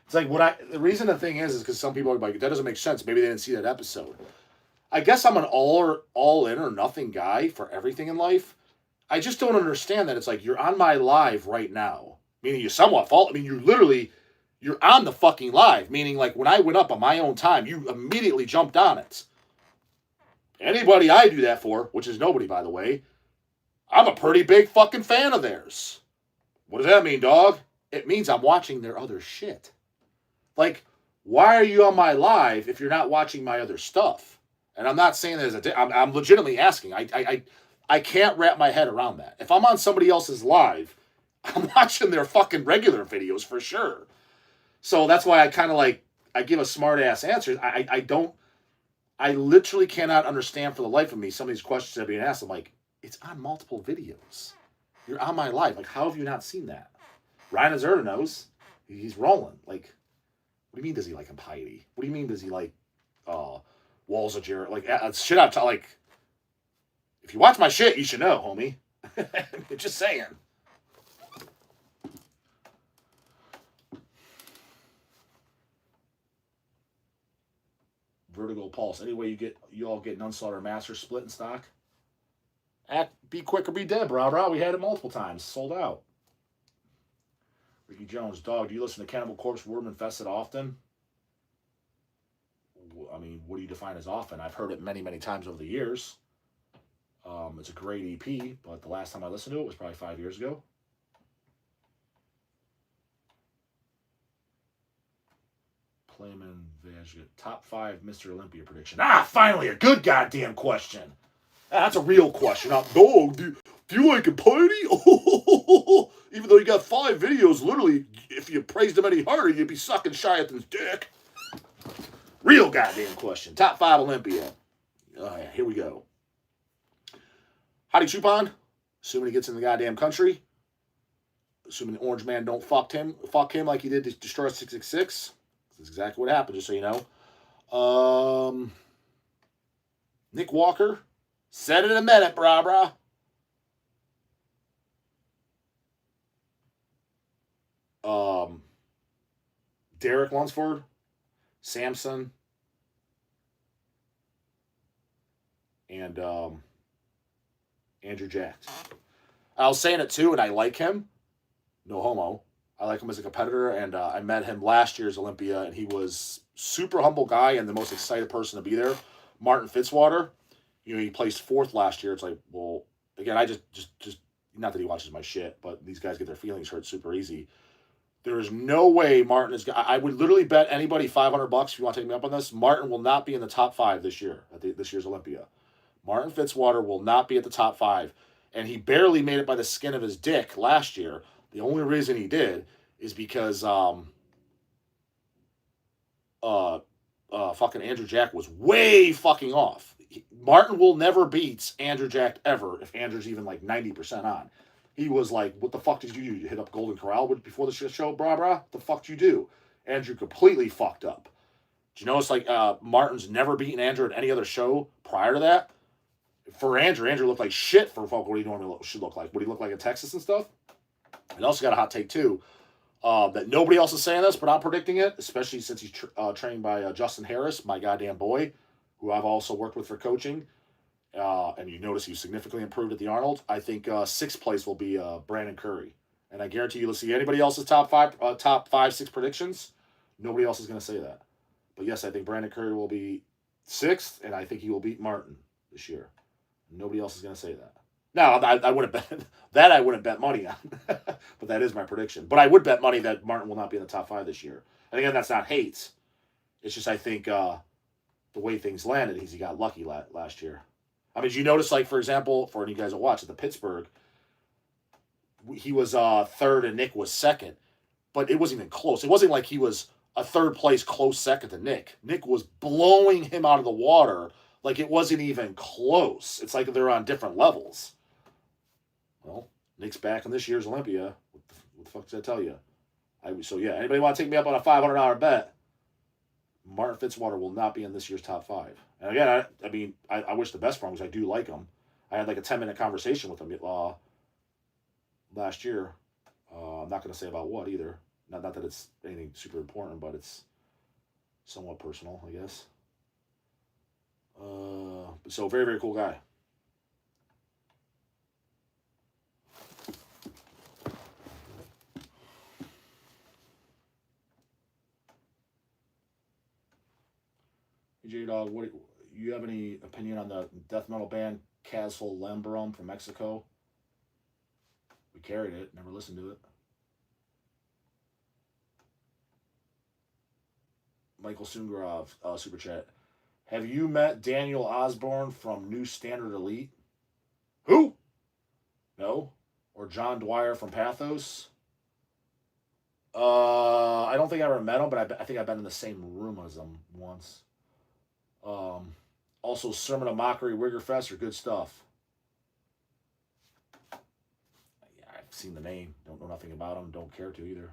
It's like the reason the thing is because some people are like, that doesn't make sense. Maybe they didn't see that episode. I guess I'm an all in or nothing guy for everything in life. I just don't understand that it's like you're on my live right now. Meaning you somewhat fault. I mean, you're on the fucking live. Meaning like when I went up on my own time, you immediately jumped on it. Anybody I do that for, which is nobody by the way, I'm a pretty big fucking fan of theirs. What does that mean, dog? It means I'm watching their other shit. Like, why are you on my live if you're not watching my other stuff? And I'm not saying there's I'm legitimately asking. I can't wrap my head around that. If I'm on somebody else's live, I'm watching their fucking regular videos for sure. So that's why I kind of like, I give a smart ass answer. I literally cannot understand for the life of me some of these questions that are being asked. I'm like, it's on multiple videos. You're on my live. Like, how have you not seen that? Ryan Azerta knows. He's rolling. Like, what do you mean does he like impiety? What do you mean does he like Walls of Jarrett? Like, shit out. Like, if you watch my shit, you should know, homie. Just saying. Vertigo Pulse. Anyway, you all get an Unslaughter Master split in stock. Be quick or be dead, bro. We had it multiple times. Sold out. Ricky Jones, Dawg, do you listen to Cannibal Corpse Word Infested often? I mean, what do you define as often? I've heard it many, many times over the years. It's a great EP, but the last time I listened to it was probably 5 years ago. Playman Vajka, top 5 Mr. Olympia prediction. Finally, a good goddamn question. That's a real question. Dawg, do you like a party? Even though you got 5 videos, literally, if you praised him any harder, you'd be sucking Shiathan's dick. Real goddamn question. Top 5 Olympia. Oh, yeah, here we go. Howdy Chupon. Assuming he gets in the goddamn country. Assuming the Orange Man don't fuck him like he did to Destroy 666. That's exactly what happened, just so you know. Nick Walker. Said it in a minute, brah. Derek Lunsford, Samson, and Andrew Jacked. I was saying it too, and I like him. No homo. I like him as a competitor, and I met him last year's Olympia, and he was super humble guy and the most excited person to be there. Martin Fitzwater, he placed 4th last year. It's like, well, again, I just not that he watches my shit, but these guys get their feelings hurt super easy. There is no way Martin is. I would literally bet anybody $500 if you want to take me up on this. Martin will not be in the top 5 this year at this year's Olympia. Martin Fitzwater will not be at the top 5, and he barely made it by the skin of his dick last year. The only reason he did is because fucking Andrew Jack was way fucking off. Martin will never beat Andrew Jack ever if Andrew's even like 90% on. He was like, what the fuck did you do? You hit up Golden Corral before the show, brah? What the fuck did you do? Andrew completely fucked up. Do you notice, like, Martin's never beaten Andrew at any other show prior to that? For Andrew looked like shit for what he normally should look like. What he looked like in Texas and stuff. And also got a hot take, too, that nobody else is saying this, but I'm predicting it, especially since he's trained by Justin Harris, my goddamn boy, who I've also worked with for coaching. And you notice he's significantly improved at the Arnold. I think 6th place will be Brandon Curry. And I guarantee you'll see anybody else's top 5, 6 predictions. Nobody else is going to say that. But yes, I think Brandon Curry will be 6th, and I think he will beat Martin this year. Nobody else is going to say that. Now, I wouldn't bet that. I wouldn't bet money on, but that is my prediction. But I would bet money that Martin will not be in the top 5 this year. And again, that's not hate. It's just I think the way things landed, he got lucky last year. I mean, did you notice, like, for example, for any of you guys that watch at the Pittsburgh, he was 3rd and Nick was 2nd, but it wasn't even close. It wasn't like he was a 3rd place close second to Nick. Nick was blowing him out of the water like it wasn't even close. It's like they're on different levels. Well, Nick's back in this year's Olympia. What the fuck does that tell you? So, yeah, anybody want to take me up on a $500 bet? Martin Fitzwater will not be in this year's top 5. And again, I wish the best for him because I do like him. I had like a 10-minute conversation with him last year. I'm not going to say about what either. Not that it's anything super important, but it's somewhat personal, I guess. So very, very cool guy. J-Dawg, you have any opinion on the death metal band Castle Lambarum from Mexico? We carried it. Never listened to it. Michael Sungarov, super chat. Have you met Daniel Osborne from New Standard Elite? Who? No. Or John Dwyer from Pathos? I don't think I ever met him, but I think I've been in the same room as him once. Also, Sermon of Mockery, Wiggerfest are good stuff. Yeah, I've seen the name. Don't know nothing about him. Don't care to either.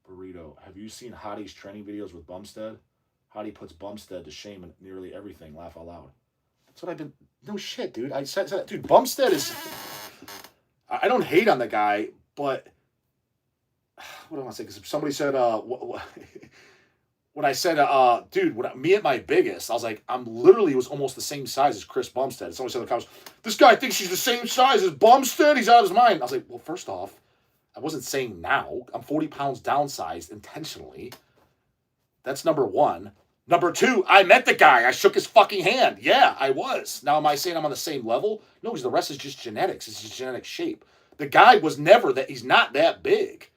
Burrito. Have you seen Hottie's training videos with Bumstead? Hottie puts Bumstead to shame in nearly everything. Laugh out loud. That's what I've been... No shit, dude. I said dude, Bumstead is... I don't hate on the guy, but... What do I want to say? Because somebody said... when I said, dude, me at my biggest, I was like, I'm literally was almost the same size as Chris Bumstead. Somebody said in the comments, this guy thinks he's the same size as Bumstead. He's out of his mind. I was like, well, first off, I wasn't saying now. I'm 40 pounds downsized intentionally. That's number one. Number two, I met the guy. I shook his fucking hand. Yeah, I was. Now, am I saying I'm on the same level? No, because the rest is just genetics. It's just genetic shape. The guy was never that. He's not that big.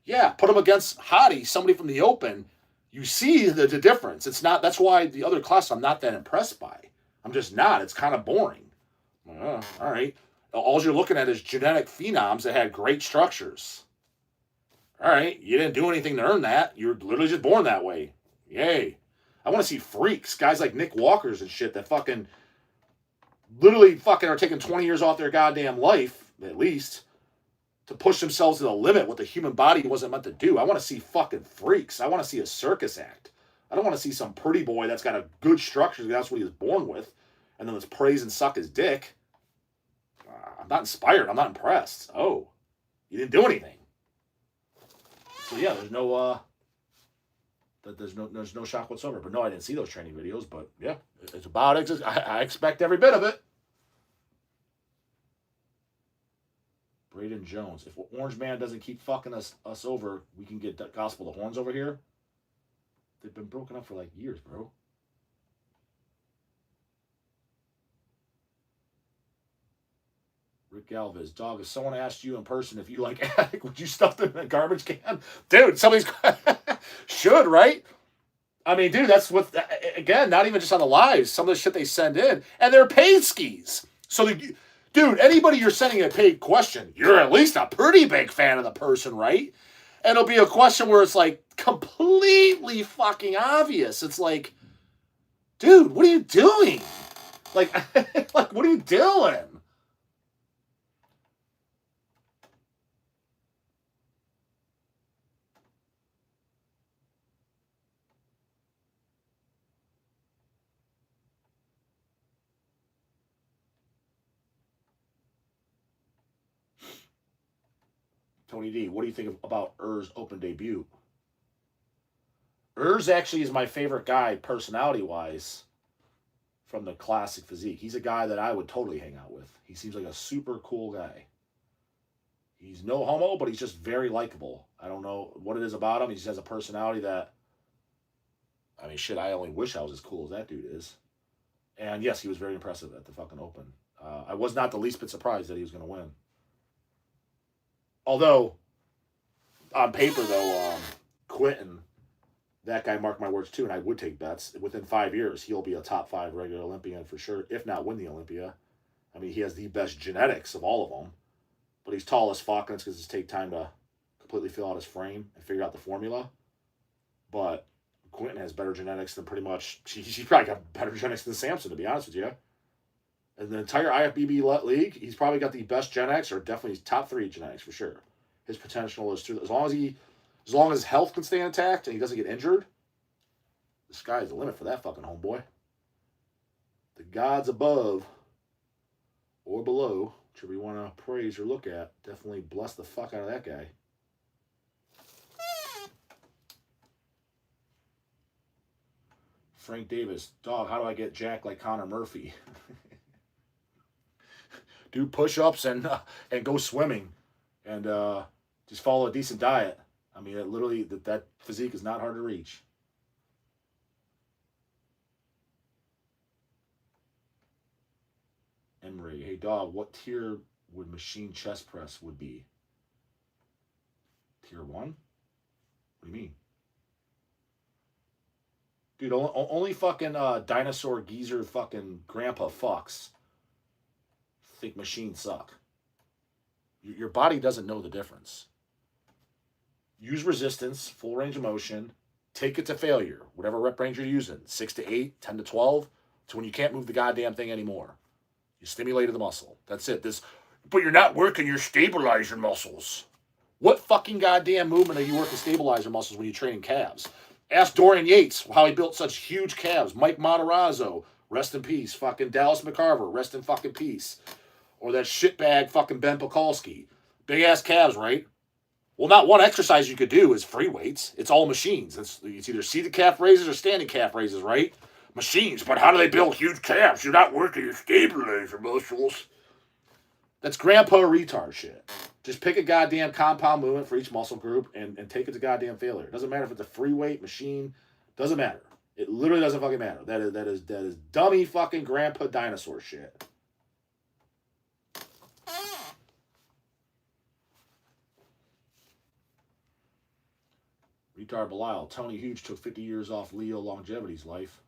Yeah, put him against Hottie, somebody from the open. You see the difference. It's not. That's why the other class I'm not that impressed by. I'm just not. It's kind of boring. All right. All you're looking at is genetic phenoms that had great structures. All right. You didn't do anything to earn that. You were literally just born that way. Yay. I want to see freaks, guys like Nick Walkers and shit that fucking literally fucking are taking 20 years off their goddamn life, at least, to push themselves to the limit what the human body wasn't meant to do. I want to see fucking freaks. I want to see a circus act. I don't want to see some pretty boy that's got a good structure because that's what he was born with, and then let's praise and suck his dick. I'm not inspired. I'm not impressed. Oh, you didn't do anything. So yeah, there's no shock whatsoever. But no, I didn't see those training videos. But yeah, it's about it. I expect every bit of it. Braden Jones. If Orange Man doesn't keep fucking us over, we can get Gospel of the Horns over here. They've been broken up for like years, bro. Rick Galvez. Dog, if someone asked you in person if you like attic, would you stuff them in a garbage can? Dude, somebody's... should, right? I mean, dude, that's what... Again, not even just on the lives. Some of the shit they send in. And they're paid skis. So, dude, anybody you're sending a paid question, you're at least a pretty big fan of the person, right? And it'll be a question where it's like completely fucking obvious. It's like, dude, what are you doing? Like, what are you doing? Tony D, what do you think about Ur's open debut? Ur's actually is my favorite guy, personality-wise, from the classic physique. He's a guy that I would totally hang out with. He seems like a super cool guy. He's no homo, but he's just very likable. I don't know what it is about him. He just has a personality that... I mean, shit, I only wish I was as cool as that dude is. And yes, he was very impressive at the fucking open. I was not the least bit surprised that he was going to win. Although, on paper, though, Quentin, that guy marked my words too, and I would take bets. Within 5 years, he'll be a top 5 regular Olympian for sure, if not win the Olympia. I mean, he has the best genetics of all of them. But he's tall as fuck, and it's because it takes time to completely fill out his frame and figure out the formula. But Quentin has better genetics than pretty much... He's probably got better genetics than Samson, to be honest with you. In the entire IFBB league, he's probably got the best genetics, or definitely top 3 genetics for sure. His potential is through... As long as his health can stay intact and he doesn't get injured, the sky's the limit for that fucking homeboy. The gods above or below, whichever you want to praise or look at, definitely bless the fuck out of that guy. Frank Davis. Dog, how do I get jacked like Connor Murphy? do push-ups and go swimming, and just follow a decent diet. I mean, it literally that physique is not hard to reach. Emery, hey Dawg, what tier would machine chest press would be? Tier 1? What do you mean? Dude, only fucking dinosaur geezer fucking grandpa fucks think machines suck. Your body doesn't know the difference. Use resistance, full range of motion, take it to failure, whatever rep range you're using, 6 to 8, 10 to 12, to when you can't move the goddamn thing anymore. You stimulated the muscle. That's it. But you're not working your stabilizer muscles. What fucking goddamn movement are you working stabilizer muscles when you're training calves? Ask Dorian Yates how he built such huge calves. Mike Matarazzo, rest in peace. Fucking Dallas McCarver, rest in fucking peace. Or that shitbag fucking Ben Pekulski. Big ass calves, right? Well, not one exercise you could do is free weights. It's all machines. It's either seated calf raises or standing calf raises, right? Machines. But how do they build huge calves? You're not working your stabilizer muscles. That's grandpa retard shit. Just pick a goddamn compound movement for each muscle group and take it to goddamn failure. It doesn't matter if it's a free weight machine. Doesn't matter. It literally doesn't fucking matter. That is dummy fucking grandpa dinosaur shit. Retard Belial. Tony Huge took 50 years off Leo Longevity's life.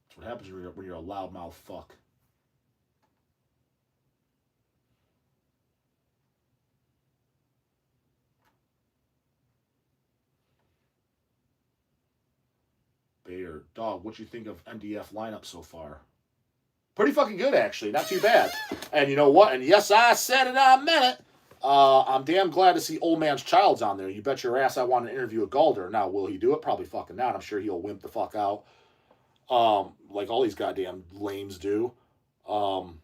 That's what happens when you're a loudmouth fuck. Bayer. Dawg, what you think of MDF lineup so far? Pretty fucking good, actually. Not too bad. And you know what? And yes, I said it, I meant it. I'm damn glad to see Old Man's Child's on there. You bet your ass I want to interview a Galder. Now, will he do it? Probably fucking not. I'm sure he'll wimp the fuck out. Like all these goddamn lames do. And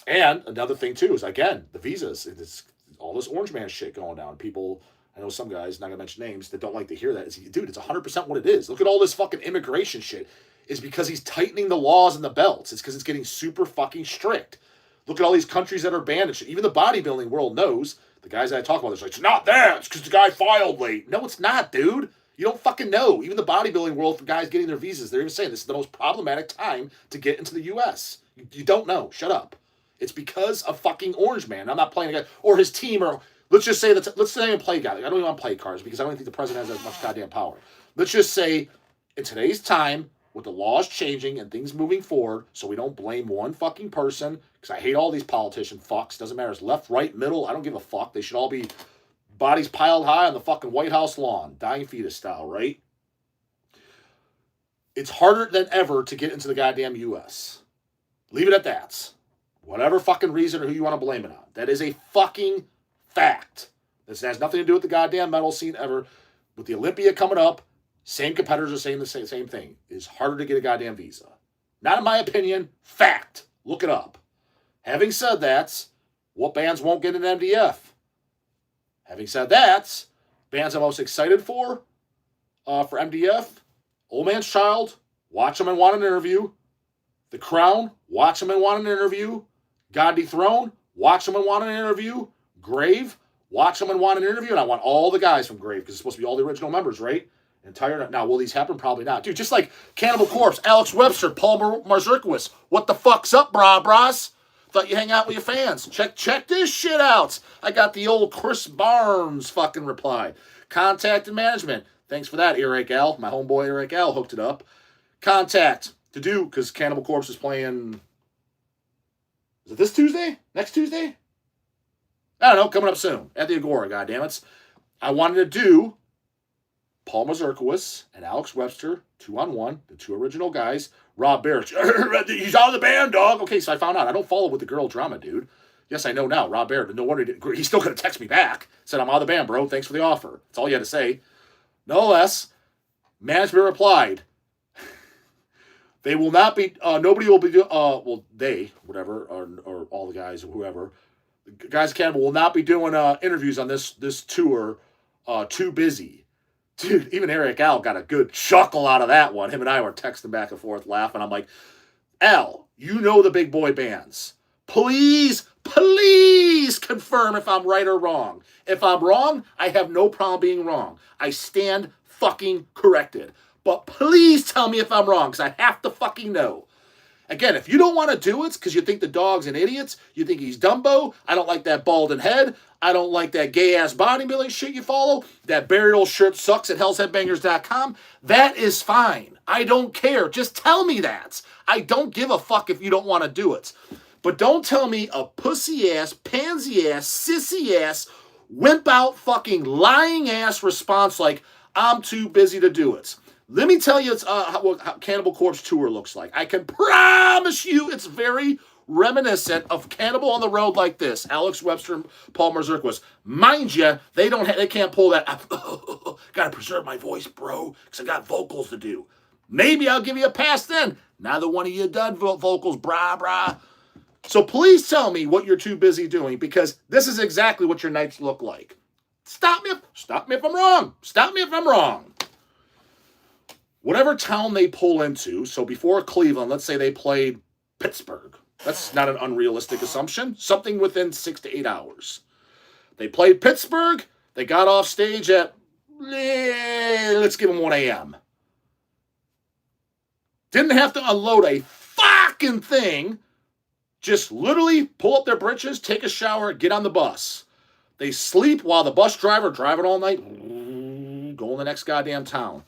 another thing, too, is, again, the visas. It's all this Orange Man shit going down. People, I know some guys, not going to mention names, that don't like to hear that. Dude, it's 100% what it is. Look at all this fucking immigration shit. It's because he's tightening the laws and the belts. It's because it's getting super fucking strict. Look at all these countries that are banned and shit. Even the bodybuilding world knows. The guys that I talk about, they're like, it's not that. It's because the guy filed late. No, it's not, dude. You don't fucking know. Even the bodybuilding world, for guys getting their visas, they're even saying this is the most problematic time to get into the U.S. You don't know. Shut up. It's because of fucking Orange Man. I'm not playing a guy or his team, or let's just say that. Let's say I play guys. I don't even want to play cards because I don't think the president has as much goddamn power. Let's just say in today's time, with the laws changing and things moving forward, so we don't blame one fucking person, because I hate all these politician fucks. Doesn't matter. It's left, right, middle. I don't give a fuck. They should all be bodies piled high on the fucking White House lawn, dying fetus style, right? It's harder than ever to get into the goddamn U.S. Leave it at that. Whatever fucking reason or who you want to blame it on. That is a fucking fact. This has nothing to do with the goddamn metal scene ever. With the Olympia coming up, same competitors are saying the same thing. It's harder to get a goddamn visa. Not in my opinion. Fact. Look it up. Having said that, what bands won't get an MDF? Having said that, bands I'm most excited for MDF, Old Man's Child, watch them and want an interview. The Crown, watch them and want an interview. God Dethrone, watch them and want an interview. Grave, watch them and want an interview. And I want all the guys from Grave because it's supposed to be all the original members, right? Now, will these happen? Probably not. Dude, just like Cannibal Corpse, Alex Webster, Paul Marzurkiewicz. What the fuck's up, bras? Thought you hang out with your fans. Check this shit out. I got the old Chris Barnes fucking reply. Contact and management. Thanks for that, Eric L. My homeboy Eric L. hooked it up. Contact to do, because Cannibal Corpse is playing. Is it this Tuesday? Next Tuesday? I don't know. Coming up soon. At the Agora, goddammit. I wanted to do Paul Marzurkiewicz and Alex Webster, 2-on-1, the two original guys. Rob Barrett, he's out of the band, dog. Okay, so I found out. I don't follow with the girl drama, dude. Yes, I know now. Rob Barrett, no wonder he's still going to text me back. Said, I'm out of the band, bro. Thanks for the offer. That's all you had to say. Nonetheless, management replied, they will not be, nobody will be, they, whatever, or all the guys, or whoever, the guys at Cannibal will not be doing interviews on this tour. Too busy. Dude, even Eric Al got a good chuckle out of that one. Him and I were texting back and forth laughing. I'm like, Al, you know the big boy bands. Please, please confirm if I'm right or wrong. If I'm wrong, I have no problem being wrong. I stand fucking corrected. But please tell me if I'm wrong, because I have to fucking know. Again, if you don't want to do it because you think the dog's an idiot, you think he's Dumbo, I don't like that balding head, I don't like that gay-ass bodybuilding shit you follow, that burial shirt sucks at hellsheadbangers.com, that is fine. I don't care. Just tell me that. I don't give a fuck if you don't want to do it. But don't tell me a pussy-ass, pansy-ass, sissy-ass, wimp-out fucking lying-ass response like, I'm too busy to do it. Let me tell you how Cannibal Corpse tour looks like. I can promise you it's very reminiscent of Cannibal on the Road like this. Alex Webster and Paul Mazurkowitz. Mind you, they can't pull that. Gotta preserve my voice, bro, because I got vocals to do. Maybe I'll give you a pass then. Neither one of you done vocals, brah. So please tell me what you're too busy doing, because this is exactly what your nights look like. Stop me if I'm wrong. Stop me if I'm wrong. Whatever town they pull into, so before Cleveland, let's say they played Pittsburgh. That's not an unrealistic assumption. Something within 6 to 8 hours. They played Pittsburgh. They got off stage at, let's give them 1 a.m. Didn't have to unload a fucking thing. Just literally pull up their britches, take a shower, get on the bus. They sleep while the bus driver driving all night, go in the next goddamn town.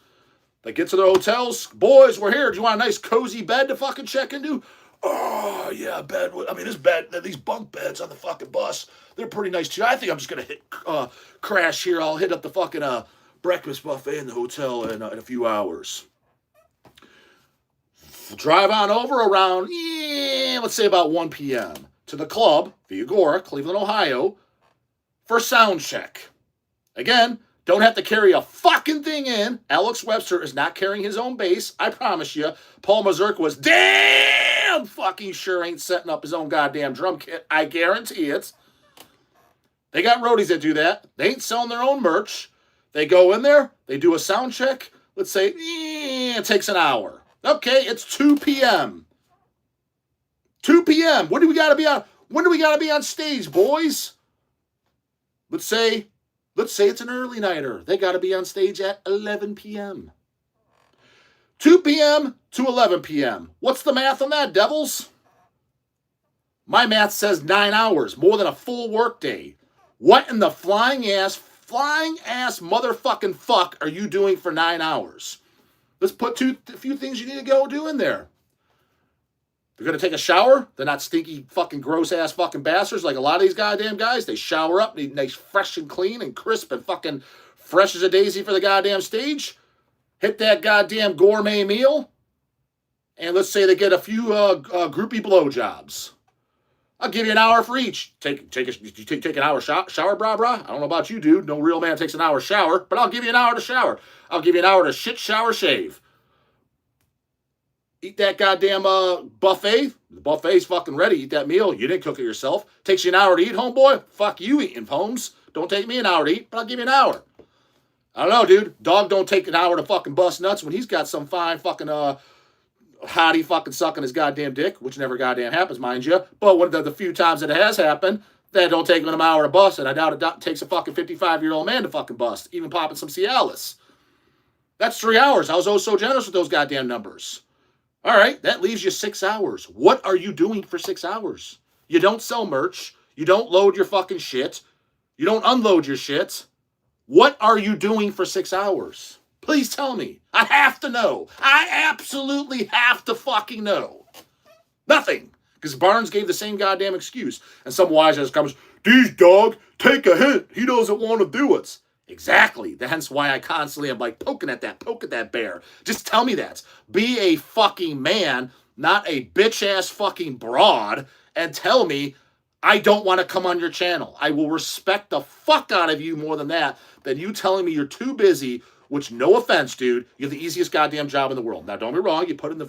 They get to their hotels. Boys, we're here. Do you want a nice cozy bed to fucking check into? Oh, yeah, bed. I mean, these bunk beds on the fucking bus, they're pretty nice too. I think I'm just going to crash here. I'll hit up the fucking breakfast buffet in the hotel in a few hours. Drive on over around, let's say about 1 p.m. to the club, Vulgar, Cleveland, Ohio, for sound check. Again, don't have to carry a fucking thing in. Alex Webster is not carrying his own bass. I promise you. Paul Mazurka was damn fucking sure ain't setting up his own goddamn drum kit. I guarantee it. They got roadies that do that. They ain't selling their own merch. They go in there. They do a sound check. Let's say it takes an hour. Okay, it's 2 p.m. 2 p.m. When do we gotta be on stage, boys? Let's say it's an early nighter. They got to be on stage at 11 p.m. 2 p.m. to 11 p.m. What's the math on that, devils? My math says 9 hours, more than a full workday. What in the flying ass motherfucking fuck are you doing for 9 hours? Let's put a few things you need to go do in there. They're going to take a shower. They're not stinky, fucking gross-ass fucking bastards like a lot of these goddamn guys. They shower up, need nice, fresh and clean and crisp and fucking fresh as a daisy for the goddamn stage. Hit that goddamn gourmet meal. And let's say they get a few groupie blowjobs. I'll give you an hour for each. Take an hour shower, brah. I don't know about you, dude. No real man takes an hour shower, but I'll give you an hour to shower. I'll give you an hour to shit, shower, shave. Eat that goddamn buffet. The buffet's fucking ready. Eat that meal. You didn't cook it yourself. Takes you an hour to eat, homeboy. Fuck you eating, Holmes. Don't take me an hour to eat, but I'll give you an hour. I don't know, dude. Dawg don't take an hour to fucking bust nuts when he's got some fine fucking hottie fucking sucking his goddamn dick, which never goddamn happens, mind you. But one of the few times that it has happened, that don't take him an hour to bust, and I doubt it takes a fucking 55-year-old man to fucking bust, even popping some Cialis. That's 3 hours. I was oh so generous with those goddamn numbers. All right, that leaves you 6 hours. What are you doing for 6 hours? You don't sell merch. You don't load your fucking shit. You don't unload your shit. What are you doing for 6 hours? Please tell me. I have to know. I absolutely have to fucking know. Nothing. Because Barnes gave the same goddamn excuse. And some wise ass comes, "These dog, take a hint. He doesn't want to do it." Exactly. Hence why I constantly am like poking at that bear. Just tell me that. Be a fucking man, not a bitch-ass fucking broad, and tell me I don't want to come on your channel. I will respect the fuck out of you more than you telling me you're too busy, which, no offense, dude, you have the easiest goddamn job in the world. Now, don't be wrong. You put in the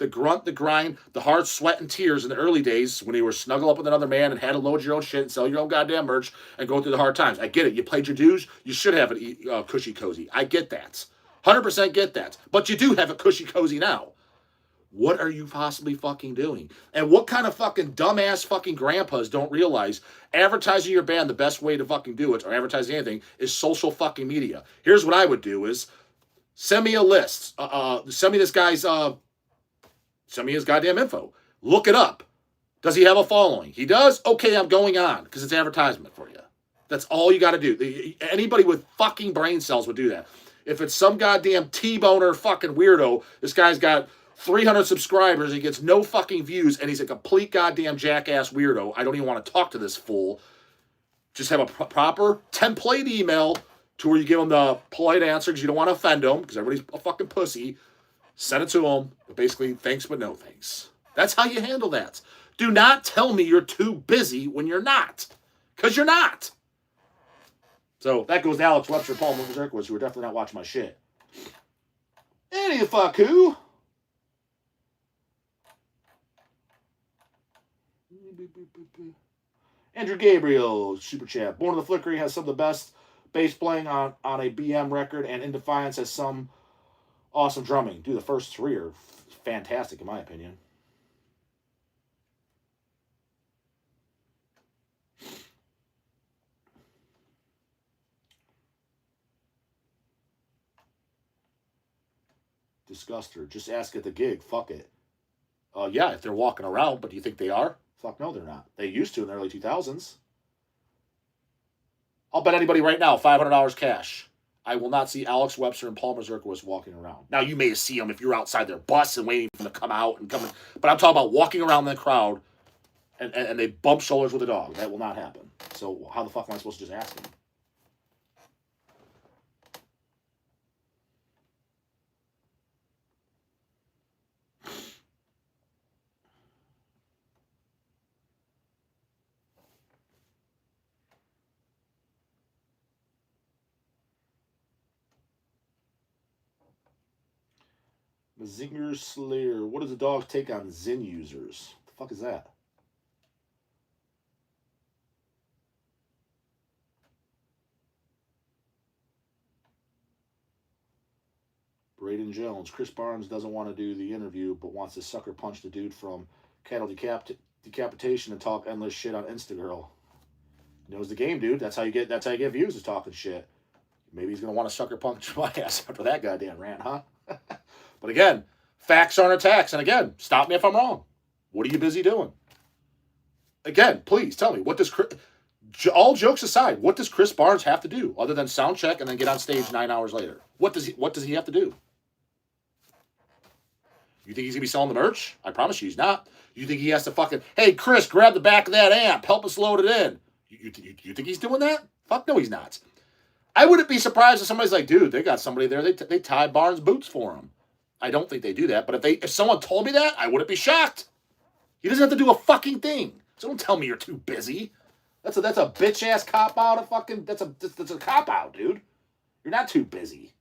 grunt, the grind, the hard sweat and tears in the early days when you were snuggle up with another man and had to load your own shit and sell your own goddamn merch and go through the hard times. I get it. You played your dues. You should have a cushy cozy. I get that. 100% get that. But you do have a cushy cozy now. What are you possibly fucking doing? And what kind of fucking dumbass fucking grandpas don't realize advertising your band, the best way to fucking do it, or advertising anything, is social fucking media. Here's what I would do is send me a list. Send me this guy's, send me his goddamn info. Look it up. Does he have a following? He does? Okay, I'm going on, because it's advertisement for you. That's all you got to do. Anybody with fucking brain cells would do that. If it's some goddamn T-boner fucking weirdo, this guy's got 300 subscribers, he gets no fucking views, and he's a complete goddamn jackass weirdo. I don't even want to talk to this fool. Just have a proper template email to where you give him the polite answer because you don't want to offend him because everybody's a fucking pussy. Send it to him. Basically, thanks but no thanks. That's how you handle that. Do not tell me you're too busy when you're not. Because you're not. So that goes to Alex Webster, Paul Mazurkowitz, who are definitely not watching my shit. Any fuck who? Andrew Gabriel, super chat. Born of the Flickery has some of the best bass playing on a BM record, and In Defiance has some awesome drumming. Dude, the first three are fantastic in my opinion. Disguster. Just ask at the gig. Fuck it. Yeah, if they're walking around, but do you think they are? Fuck no, they're not. They used to in the early 2000s. I'll bet anybody right now, $500 cash. I will not see Alex Webster and Paul Mazurkowitz walking around. Now, you may see them if you're outside their bus and waiting for them to come out and come in. But I'm talking about walking around the crowd and they bump shoulders with a dog. That will not happen. So how the fuck am I supposed to just ask them? Zinger Slayer. What is the dog's take on Zen users? What the fuck is that? Braden Jones. Chris Barnes doesn't want to do the interview, but wants to sucker punch the dude from Cattle Decapitation and talk endless shit on Instagirl. Knows the game, dude. That's how you get views, is talking shit. Maybe he's gonna want to sucker punch my ass after that goddamn rant, huh? But again, facts aren't attacks. And again, stop me if I'm wrong. What are you busy doing? Again, please tell me, what does all jokes aside, what does Chris Barnes have to do other than sound check and then get on stage 9 hours later? What does he have to do? You think he's gonna be selling the merch? I promise you he's not. You think he has to fucking, hey Chris, grab the back of that amp, help us load it in. You think he's doing that? Fuck no, he's not. I wouldn't be surprised if somebody's like, dude, they got somebody there, they tie Barnes boots for him. I don't think they do that, but if someone told me that, I wouldn't be shocked. He doesn't have to do a fucking thing. So don't tell me you're too busy. That's a bitch ass cop out. That's a cop out, dude. You're not too busy.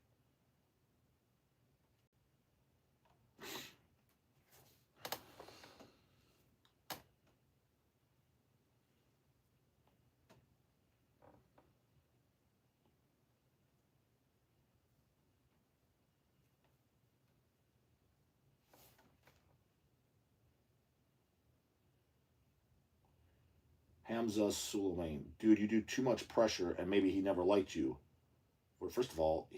Hamza Suleiman, dude, you do too much pressure, and maybe he never liked you. Well, first of all,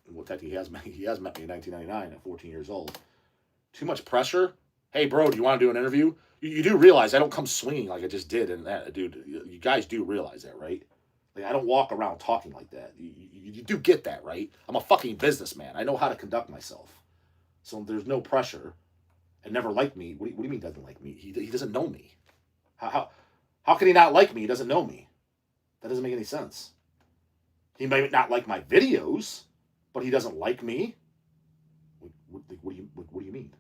well, technically he has met me in 1999 at 14 years old. Too much pressure? Hey, bro, do you want to do an interview? You do realize I don't come swinging like I just did, and that, dude, you guys do realize that, right? Like, I don't walk around talking like that. You do get that, right? I'm a fucking businessman. I know how to conduct myself. So there's no pressure. And never liked me. What do you mean doesn't like me? He doesn't know me. How can he not like me? He doesn't know me. That doesn't make any sense. He may not like my videos, but he doesn't like me. What do you mean?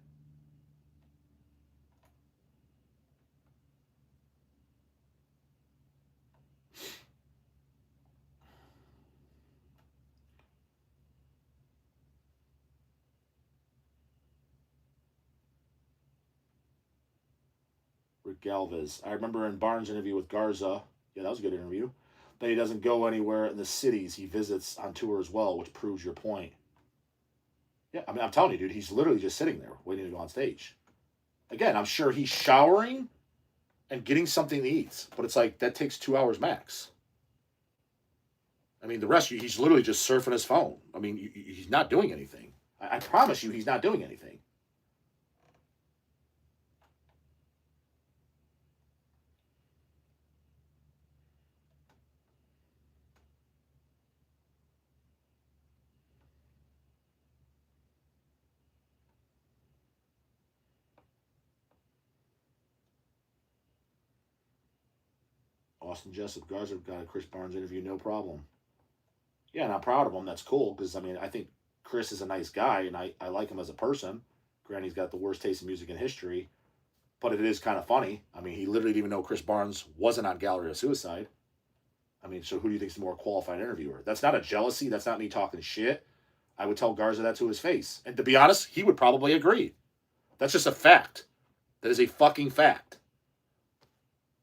Rick Galvez. I remember in Barnes' interview with Garza. Yeah, that was a good interview. That he doesn't go anywhere in the cities he visits on tour as well, which proves your point. Yeah, I mean, I'm telling you, dude, he's literally just sitting there waiting to go on stage. Again, I'm sure he's showering and getting something to eat, but it's like that takes 2 hours max. I mean, the rest, he's literally just surfing his phone. I mean, he's not doing anything. I promise you, he's not doing anything. Austin Jessup, Garza got a Chris Barnes interview, no problem. Yeah, and I'm proud of him. That's cool because, I mean, I think Chris is a nice guy and I like him as a person. Granted, he's got the worst taste in music in history, but it is kind of funny. I mean, he literally didn't even know Chris Barnes wasn't on Gallery of Suicide. I mean, so who do you think is the more qualified interviewer? That's not a jealousy. That's not me talking shit. I would tell Garza that to his face. And to be honest, he would probably agree. That's just a fact. That is a fucking fact.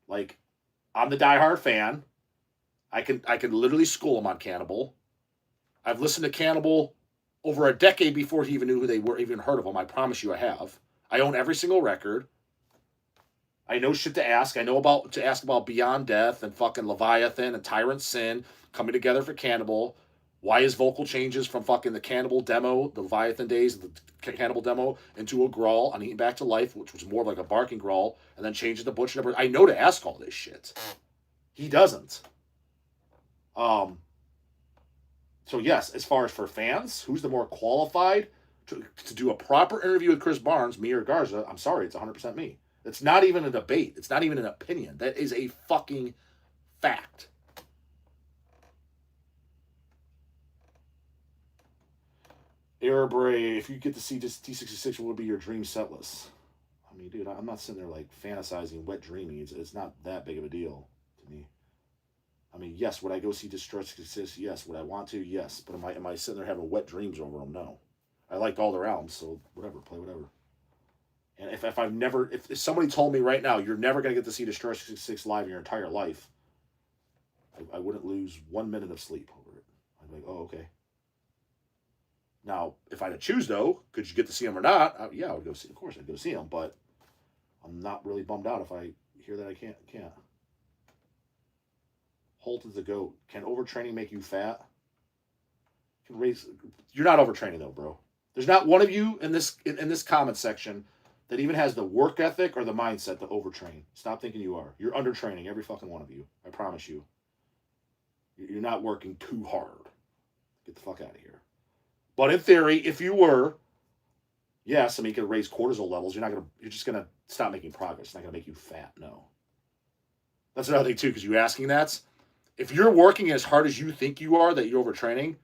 Like, I'm the diehard fan. I can literally school him on Cannibal. I've listened to Cannibal over a decade before he even knew who they were, even heard of them. I promise you I have. I own every single record. I know shit to ask. I know about to ask about Beyond Death and fucking Leviathan and Tyrant Sin coming together for Cannibal. Why his vocal changes from fucking the Cannibal demo, the Leviathan days, the Cannibal demo, into a growl on Eating Back to Life, which was more like a barking growl, and then changes the Butch number. I know to ask all this shit. He doesn't. So yes, as far as for fans, who's the more qualified to do a proper interview with Chris Barnes, me or Garza? I'm sorry, it's 100% me. It's not even a debate. It's not even an opinion. That is a fucking fact. Airbrae, if you get to see just T66, what would be your dream set list? I mean, dude, I'm not sitting there like fantasizing, wet dreaming. It's not that big of a deal to me. I mean, yes, would I go see Distress Exist? Yes. Would I want to? Yes. But am I sitting there having wet dreams over them? No. I liked all the rounds, so whatever, play whatever. And if somebody told me right now, you're never going to get to see Distress Exist live in your entire life, I wouldn't lose 1 minute of sleep over it. I'd be like, oh, okay. Now, if I had to choose, though, could you get to see him or not? Yeah, I would go see. Of course, I'd go see him, but I'm not really bummed out if I hear that I can't. Holt is the GOAT. Can overtraining make you fat? You're not overtraining though, bro. There's not one of you in this comment section that even has the work ethic or the mindset to overtrain. Stop thinking you are. You're undertraining, every fucking one of you. I promise you. You're not working too hard. Get the fuck out of here. But in theory, if you were, yes, I mean, you could raise cortisol levels. You're just gonna stop making progress. It's not gonna make you fat. No. That's another thing too, because you asking that. If you're working as hard as you think you are, that you're overtraining,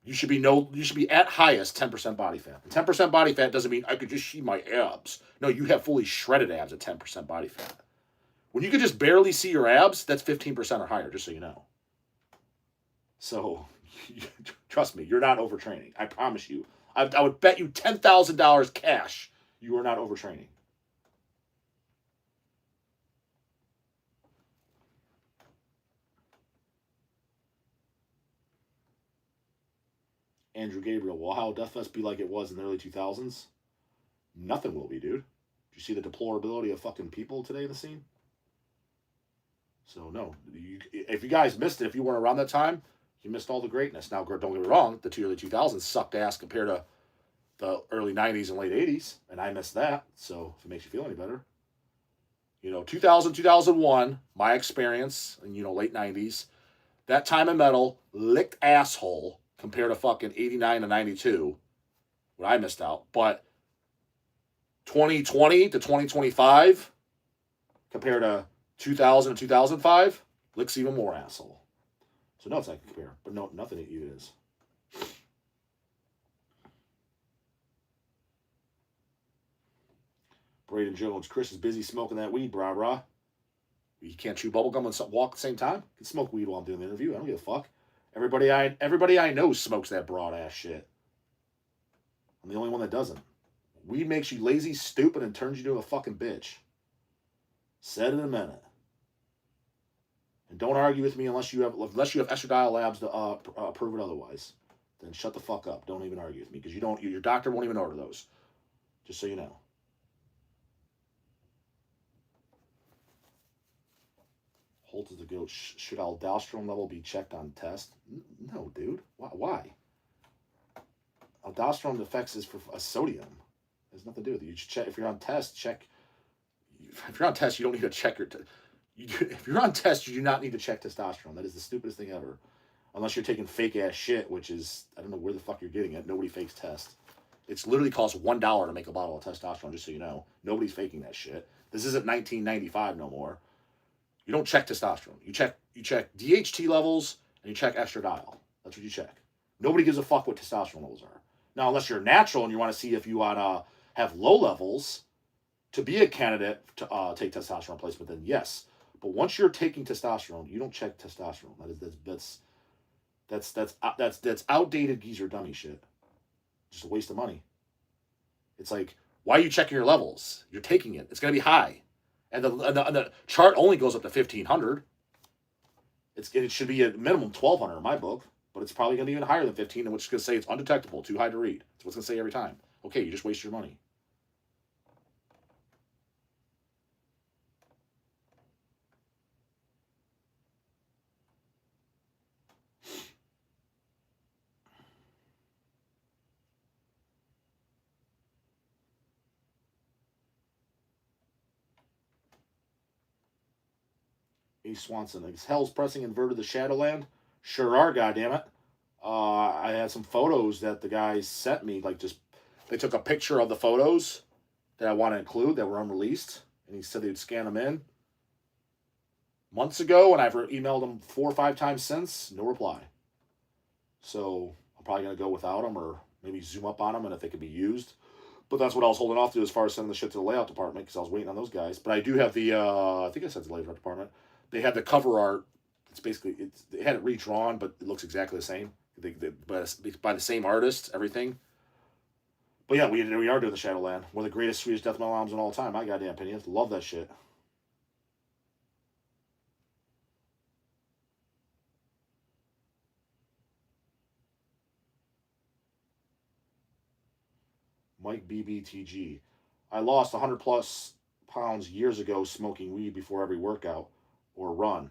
you should be at highest 10% body fat. And 10% body fat doesn't mean I could just see my abs. No, you have fully shredded abs at 10% body fat. When you could just barely see your abs, that's 15% or higher, just so you know. So, trust me, you're not overtraining. I promise you. I would bet you $10,000 cash you are not overtraining. Andrew Gabriel, will how Deathfest be like it was in the early 2000s? Nothing will be, dude. Did you see the deplorability of fucking people today in the scene? So, no. If you guys missed it, if you weren't around that time, you missed all the greatness. Now, don't get me wrong, the early 2000s sucked ass compared to the early 90s and late 80s, and I missed that, so if it makes you feel any better. 2000, 2001, my experience, and, late 90s, that time in metal, licked asshole compared to fucking 89 to 92, what I missed out. But 2020 to 2025, compared to 2000 to 2005, licks even more asshole. So no, it's not compare, but no, nothing it is. Braden Jones, Chris is busy smoking that weed, brah. You can't chew bubblegum and walk at the same time? You can smoke weed while I'm doing the interview. I don't give a fuck. Everybody I know smokes that broad ass shit. I'm the only one that doesn't. Weed makes you lazy, stupid, and turns you into a fucking bitch. Said in a minute. And don't argue with me unless you have estradiol labs to prove it otherwise. then shut the fuck up. Don't even argue with me because your doctor won't even order those. Just so you know. Holt is the goat. Should aldosterone level be checked on test? No, dude. Why? Aldosterone effects is for a sodium. It has nothing to do with it. You should check if you're on test. Check. If you're on test, you don't need to check your. If you're on test, you do not need to check testosterone. That is the stupidest thing ever. Unless you're taking fake ass shit, which is I don't know where the fuck you're getting it. Nobody fakes test. It's literally costs $1 to make a bottle of testosterone. Just so you know, nobody's faking that shit. This isn't 1995 no more. You don't check testosterone. You check DHT levels and you check estradiol. That's what you check. Nobody gives a fuck what testosterone levels are. Now, unless you're natural and you want to see if you want to have low levels to be a candidate to take testosterone replacement, then yes. But once you're taking testosterone, you don't check testosterone. That's outdated geezer dummy shit. Just a waste of money. It's like, why are you checking your levels? You're taking it. It's gonna be high, and the chart only goes up to 1,500. It should be a minimum 1,200 in my book, but it's probably gonna be even higher than 15, which is gonna say it's undetectable, too high to read. That's what it's gonna say every time. Okay, you just waste your money. Swanson, is Hell's Pressing inverted the Shadowland? Sure are, goddammit. I had some photos that the guys sent me, they took a picture of the photos that I want to include that were unreleased, and he said they'd scan them in months ago, and I've emailed them 4 or 5 times since, no reply. So I'm probably going to go without them, or maybe zoom up on them, and if they could be used. But that's what I was holding off to as far as sending the shit to the layout department, because I was waiting on those guys. But I do have the, I think I sent to the layout department. They had the cover art. They had it redrawn, but it looks exactly the same. By the same artist, everything. But yeah, we are doing the Shadowland. One of the greatest Swedish death metal albums of all time. My goddamn opinion. Love that shit. Mike BBTG. I lost 100 plus pounds years ago smoking weed before every workout or run.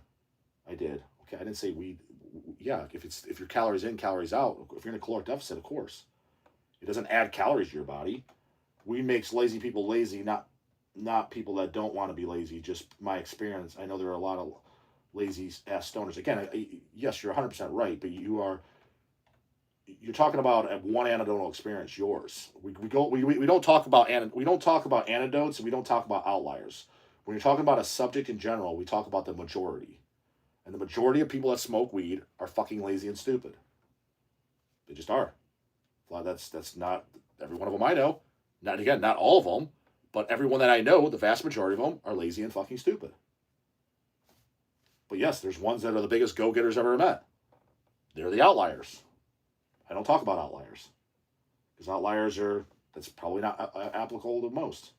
I did. Okay, I didn't say weed. Yeah, if you're calories in, calories out. If you're in a caloric deficit, of course. It doesn't add calories to your body. Weed makes lazy people lazy, not people that don't want to be lazy. Just my experience. I know there are a lot of lazy ass stoners. Again, yes, you're 100% right, but you're talking about one anecdotal experience, yours. We don't talk about anecdotes, and we don't talk about outliers. When you're talking about a subject in general, we talk about the majority. And the majority of people that smoke weed are fucking lazy and stupid. They just are. Well, that's not every one of them I know. Not all of them, but everyone that I know, the vast majority of them are lazy and fucking stupid. But yes, there's ones that are the biggest go-getters I've ever met. They're the outliers. I don't talk about outliers. Because outliers that's probably not applicable to most.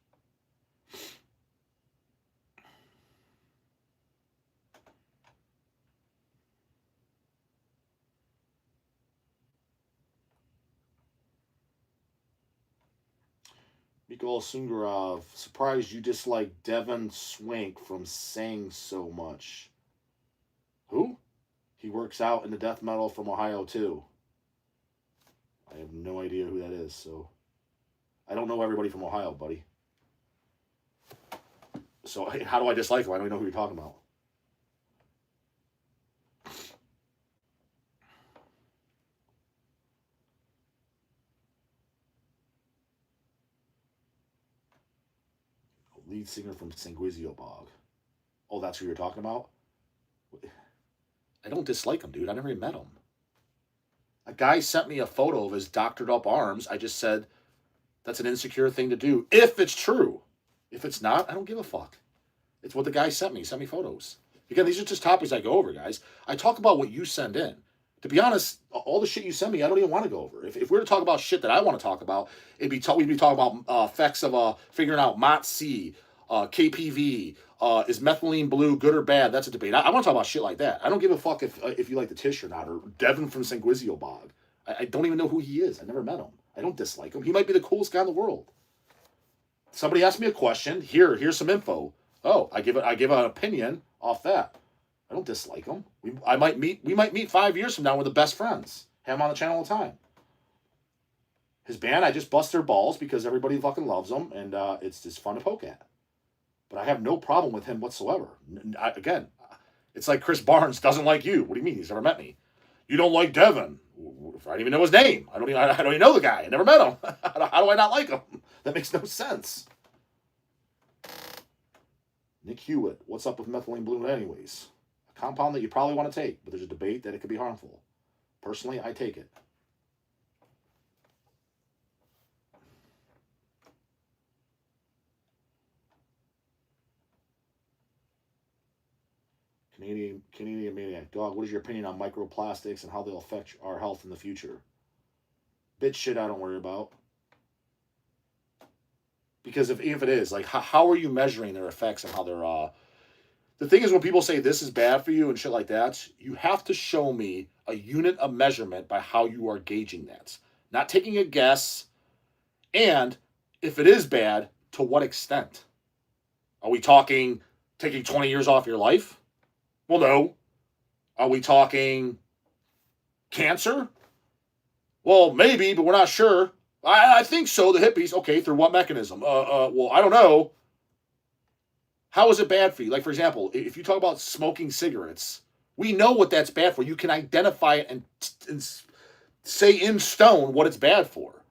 Mikhail Sungarov, surprised you dislike Devin Swank from Sang so much. Who? He works out in the death metal from Ohio too. I have no idea who that is, so I don't know everybody from Ohio, buddy. So how do I dislike him? I don't even know who you're talking about. Lead singer from Sanguisugabogg. Oh, that's who you're talking about? I don't dislike him, dude. I never even met him. A guy sent me a photo of his doctored up arms. I just said, that's an insecure thing to do. If it's true. If it's not, I don't give a fuck. It's what the guy sent me. He sent me photos. Again, these are just topics I go over, guys. I talk about what you send in. To be honest, all the shit you send me, I don't even want to go over. If we were to talk about shit that I want to talk about, we'd be talking about effects of figuring out MOTS-C, KPV, is methylene blue good or bad? That's a debate. I want to talk about shit like that. I don't give a fuck if you like the TISH or not, or Devin from Sanguisugabogg. I don't even know who he is. I never met him. I don't dislike him. He might be the coolest guy in the world. Somebody asked me a question. Here's some info. Oh, I give an opinion off that. I don't dislike him. We might meet 5 years from now. We're the best friends. Have him on the channel all the time. His band, I just bust their balls because everybody fucking loves them, and it's just fun to poke at. But I have no problem with him whatsoever. Again, it's like Chris Barnes doesn't like you. What do you mean? He's never met me. You don't like Devin. I don't even know his name. I don't even know the guy. I never met him. How do I not like him? That makes no sense. Nick Hewitt, what's up with methylene blue anyways? A compound that you probably want to take, but there's a debate that it could be harmful. Personally, I take it. Canadian Maniac. Dog, what is your opinion on microplastics and how they'll affect our health in the future? Bitch shit I don't worry about. Because if it is, like, how are you measuring their effects and how they're... The thing is, when people say this is bad for you and shit like that, you have to show me a unit of measurement by how you are gauging that. Not taking a guess. And if it is bad, to what extent? Are we talking taking 20 years off your life? Well, no. Are we talking cancer? Well, maybe, but we're not sure. I think so. The hippies. Okay, through what mechanism? Well, I don't know. How is it bad for you? Like, for example, if you talk about smoking cigarettes, we know what that's bad for. You can identify it and say in stone what it's bad for.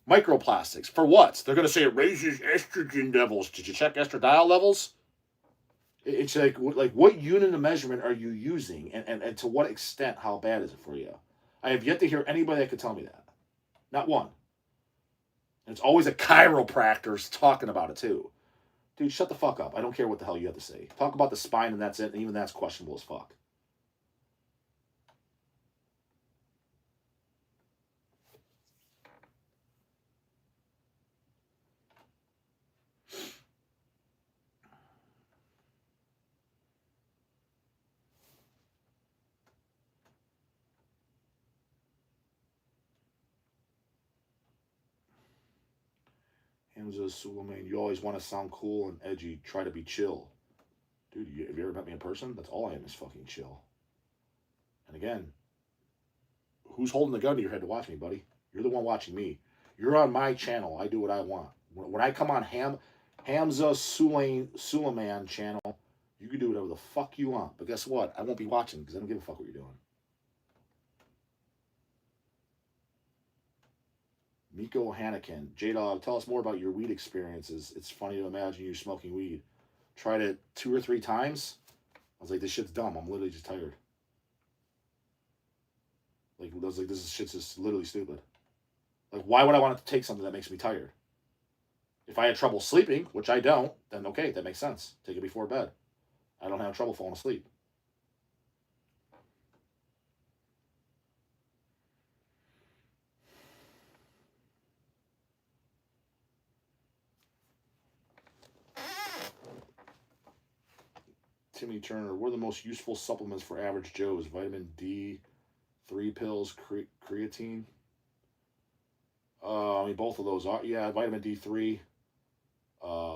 Microplastics. For what? They're going to say it raises estrogen levels. Did you check estradiol levels? It's like what unit of measurement are you using, and to what extent, how bad is it for you? I have yet to hear anybody that could tell me that. Not one. And it's always a chiropractor talking about it, too. Dude, shut the fuck up. I don't care what the hell you have to say. Talk about the spine and that's it, and even that's questionable as fuck. Hamza Suleiman, you always want to sound cool and edgy. Try to be chill. Dude, have you ever met me in person? That's all I am is fucking chill. And again, who's holding the gun to your head to watch me, buddy? You're the one watching me. You're on my channel. I do what I want. When I come on Hamza Suleiman channel, you can do whatever the fuck you want. But guess what? I won't be watching because I don't give a fuck what you're doing. Miko Hannikin. J-Dog, tell us more about your weed experiences. It's funny to imagine you smoking weed. Tried it 2 or 3 times. I was like, this shit's dumb. I'm literally just tired. Like, I was like, this shit's just literally stupid. Like, why would I want to take something that makes me tired? If I had trouble sleeping, which I don't, then okay, that makes sense. Take it before bed. I don't have trouble falling asleep. Timmy Turner, what are the most useful supplements for average Joes? Vitamin D3 pills, creatine. I mean, both of those are. Yeah, vitamin D3,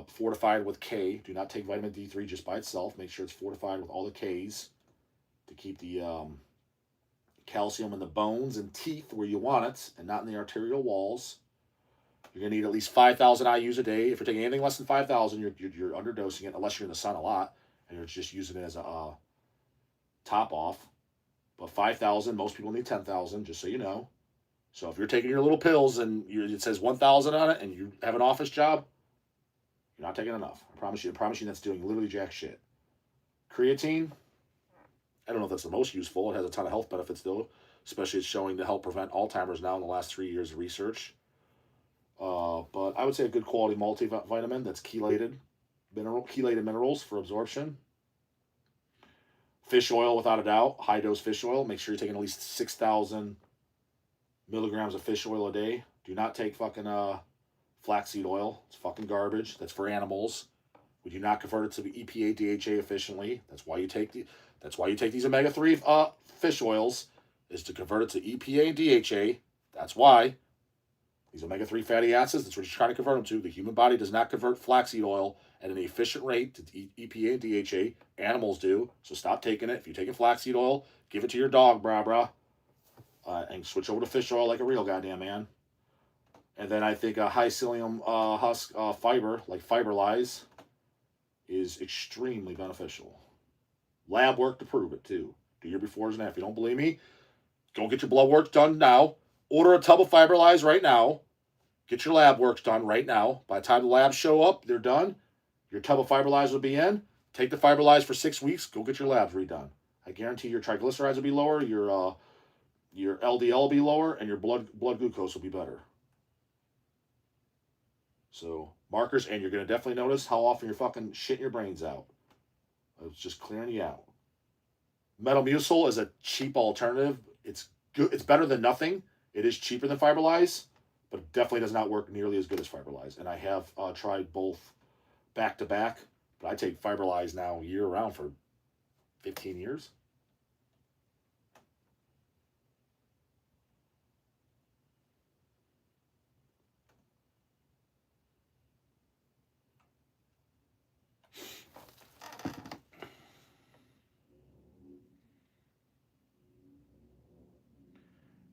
fortified with K. Do not take vitamin D3 just by itself. Make sure it's fortified with all the Ks to keep the calcium in the bones and teeth where you want it and not in the arterial walls. You're going to need at least 5,000 IUs a day. If you're taking anything less than 5,000, you're underdosing it, unless you're in the sun a lot and you're just using it as a top off. But 5,000, most people need 10,000, just so you know. So if you're taking your little pills and it says 1,000 on it and you have an office job, you're not taking enough. I promise you that's doing literally jack shit. Creatine, I don't know if that's the most useful. It has a ton of health benefits though, especially it's showing to help prevent Alzheimer's now in the last 3 years of research. But I would say a good quality multivitamin that's chelated minerals for absorption. Fish oil, without a doubt, high dose fish oil. Make sure you're taking at least 6,000 milligrams of fish oil a day. Do not take fucking flaxseed oil. It's fucking garbage. That's for animals. We do not convert it to the EPA DHA efficiently. That's why you take these omega-3 fish oils is to convert it to EPA and DHA. That's why. These omega-3 fatty acids, that's what you're trying to convert them to. The human body does not convert flaxseed oil at an efficient rate to EPA and DHA. Animals do, so stop taking it. If you're taking flaxseed oil, give it to your dog, brah. And switch over to fish oil like a real goddamn man. And then I think a high psyllium husk fiber, like Fiberlize, is extremely beneficial. Lab work to prove it, too. Do your befores and after. If you don't believe me, go get your blood work done now. Order a tub of Fiberlize right now. Get your lab works done right now. By the time the labs show up, they're done. Your tub of Fiberlize will be in. Take the Fiberlize for 6 weeks. Go get your labs redone. I guarantee your triglycerides will be lower, your LDL will be lower, and your blood glucose will be better. So, markers, and you're going to definitely notice how often you're fucking shitting your brains out. It's just clearing you out. Metamucil is a cheap alternative. It's good. It's better than nothing. It is cheaper than Fiberlize, but it definitely does not work nearly as good as Fiberlize. And I have tried both back to back, but I take Fiberlize now year round for 15 years.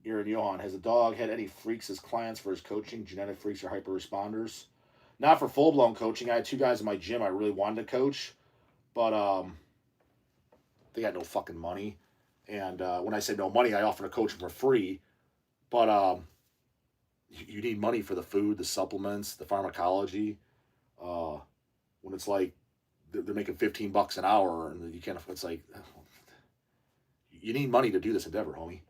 Aaron Johan, has a dog had any freaks as clients for his coaching? Genetic freaks or hyper responders? Not for full blown coaching. I had 2 guys in my gym I really wanted to coach, but they got no fucking money. And when I say no money, I offer to coach them for free. But you need money for the food, the supplements, the pharmacology. When it's like they're making $15 an hour, and you can't. It's like you need money to do this endeavor, homie.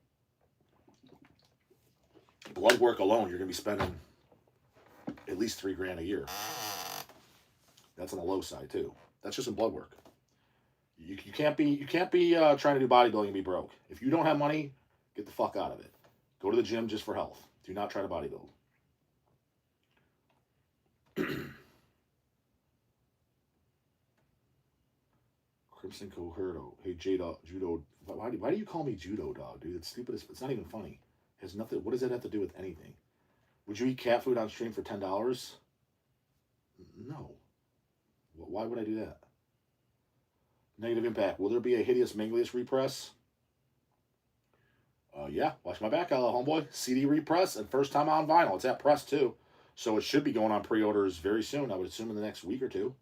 Blood work alone, you're gonna be spending at least $3,000 a year. That's on the low side too. That's just in blood work. You can't be trying to do bodybuilding and be broke. If you don't have money, get the fuck out of it. Go to the gym just for health. Do not try to bodybuild. Crimson Coherdo. Hey, Judo. Why do you call me Judo Dog, dude? It's stupid. It's not even funny. It has nothing. What does that have to do with anything? Would you eat cat food on stream for $10? No. Why would I do that? Negative impact. Will there be a hideous Manglius repress? Yeah. Watch my back, homeboy. CD repress and first time on vinyl. It's at press too, so it should be going on pre-orders very soon. I would assume in the next week or two.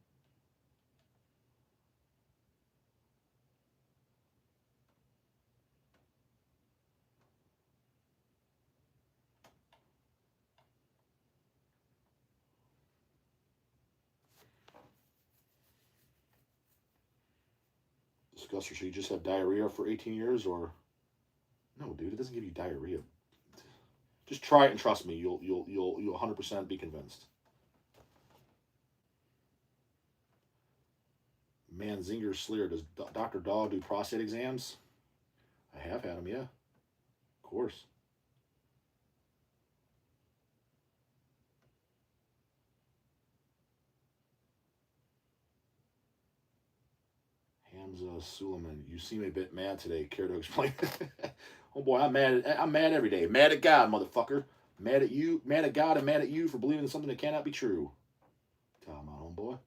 Discuss, or should you just have diarrhea for 18 years, or no, dude? It doesn't give you diarrhea. Just try it and trust me. You'll 100% be convinced. Manzinger Sleer, does Dr. Dawg do prostate exams? I have had them, yeah. Of course. Hamza Suleiman, you seem a bit mad today. Care to explain? Oh boy, I'm mad every day. Mad at God, motherfucker. Mad at you, mad at God, and mad at you for believing in something that cannot be true. Tell my homeboy.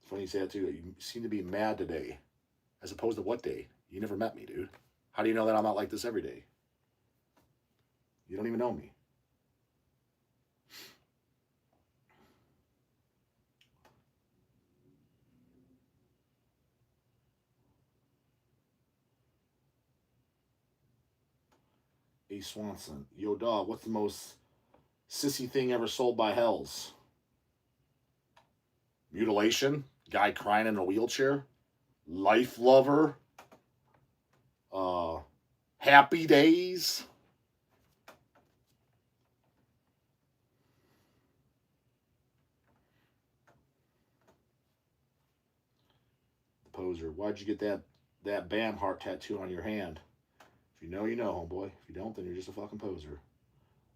It's funny you say that too. You seem to be mad today, as opposed to what day? You never met me, dude. How do you know that I'm not like this every day? You don't even know me. A Swanson, yo dog, what's the most sissy thing ever sold by Hells? Mutilation, guy crying in a wheelchair, life lover, happy days. The poser, why'd you get that BAM heart tattoo on your hand? If you know, you know, homeboy. If you don't, then you're just a fucking poser.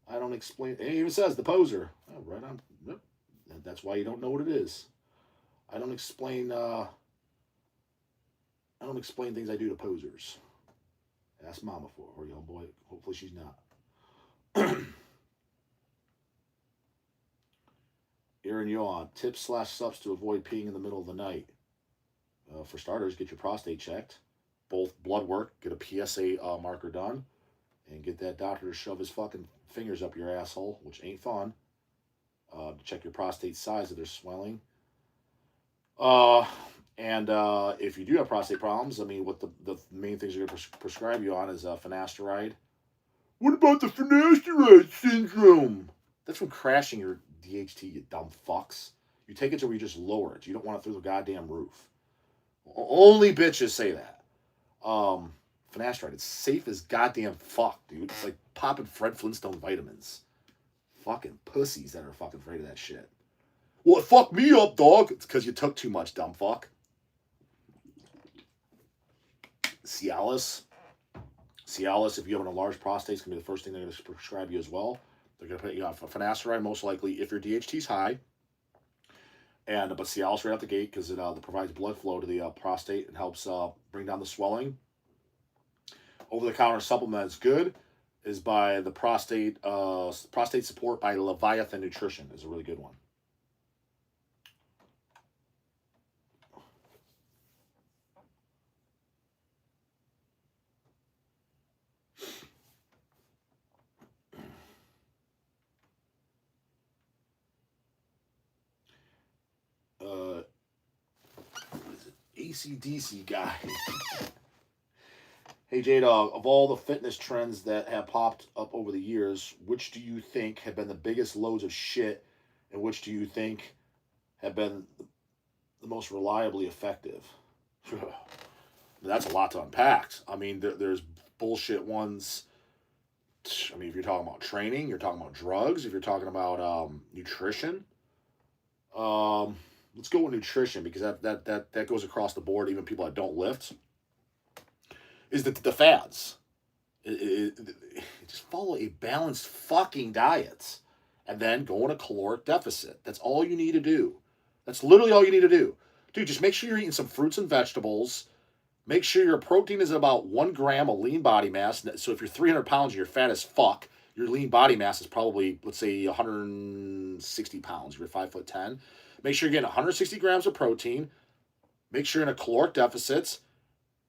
I don't explain. It even says the poser. Oh, right on. Yep. That's why you don't know what it is. I don't explain I don't explain things I do to posers. Ask Mama for it, or young boy. Hopefully she's not. Aaron Yawn, tips/subs to avoid peeing in the middle of the night. For starters, get your prostate checked. Both blood work, get a PSA marker done, and get that doctor to shove his fucking fingers up your asshole, which ain't fun. To check your prostate size if there's swelling. And if you do have prostate problems, I mean, what the main things you're going to prescribe you on is finasteride. What about the finasteride syndrome? That's from crashing your DHT, you dumb fucks. You take it to where you just lower it. You don't want it through the goddamn roof. Only bitches say that. Finasteride, it's safe as goddamn fuck, dude. It's like popping Fred Flintstone vitamins. Fucking pussies that are fucking afraid of that shit. Well, it fucked me up, dog. It's because you took too much, dumb fuck. Cialis, if you have a large prostate, it's going to be the first thing they're going to prescribe you as well. They're going to put you on finasteride, most likely, if your DHT's high. But Cialis right out the gate, because it provides blood flow to the prostate and helps bring down the swelling. Over-the-counter supplement is good. Is by the prostate support by Leviathan Nutrition is a really good one. ACDC guy. Hey J-Dawg, of all the fitness trends that have popped up over the years, which do you think have been the biggest loads of shit, and which do you think have been the most reliably effective? That's a lot to unpack. I mean, there's bullshit ones. I mean, if you're talking about training, you're talking about drugs, if you're talking about nutrition. Let's go with nutrition, because that goes across the board, even people that don't lift. Is the fads. Just follow a balanced fucking diet, and then go on a caloric deficit. That's all you need to do. That's literally all you need to do. Dude, just make sure you're eating some fruits and vegetables. Make sure your protein is about 1 gram of lean body mass. So if you're 300 pounds and you're fat as fuck, your lean body mass is probably, let's say, 160 pounds. You're 5'10". Make sure you're getting 160 grams of protein. Make sure you're in a caloric deficit.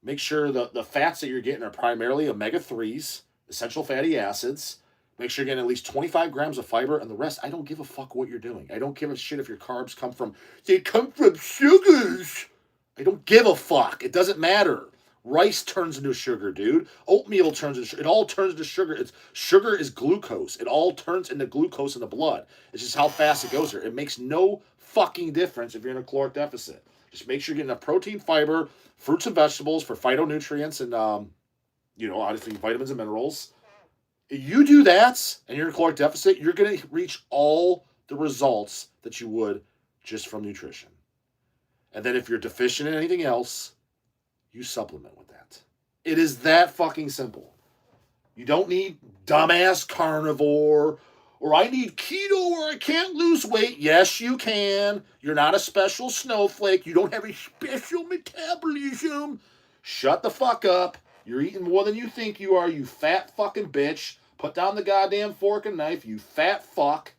Make sure the fats that you're getting are primarily omega-3s, essential fatty acids. Make sure you're getting at least 25 grams of fiber, and the rest, I don't give a fuck what you're doing. I don't give a shit if your carbs come from sugars. I don't give a fuck. It doesn't matter. Rice turns into sugar, dude. Oatmeal turns into sugar. It all turns into sugar. Sugar is glucose. It all turns into glucose in the blood. It's just how fast it goes there. It makes no fucking difference if you're in a caloric deficit. Just make sure you're getting enough protein, fiber, fruits and vegetables for phytonutrients and, obviously vitamins and minerals. If you do that and you're in a caloric deficit, you're going to reach all the results that you would just from nutrition. And then if you're deficient in anything else, you supplement with that. It is that fucking simple. You don't need dumbass carnivore, or I need keto or I can't lose weight. Yes, you can. You're not a special snowflake. You don't have a special metabolism. Shut the fuck up. You're eating more than you think you are, you fat fucking bitch. Put down the goddamn fork and knife, you fat fuck.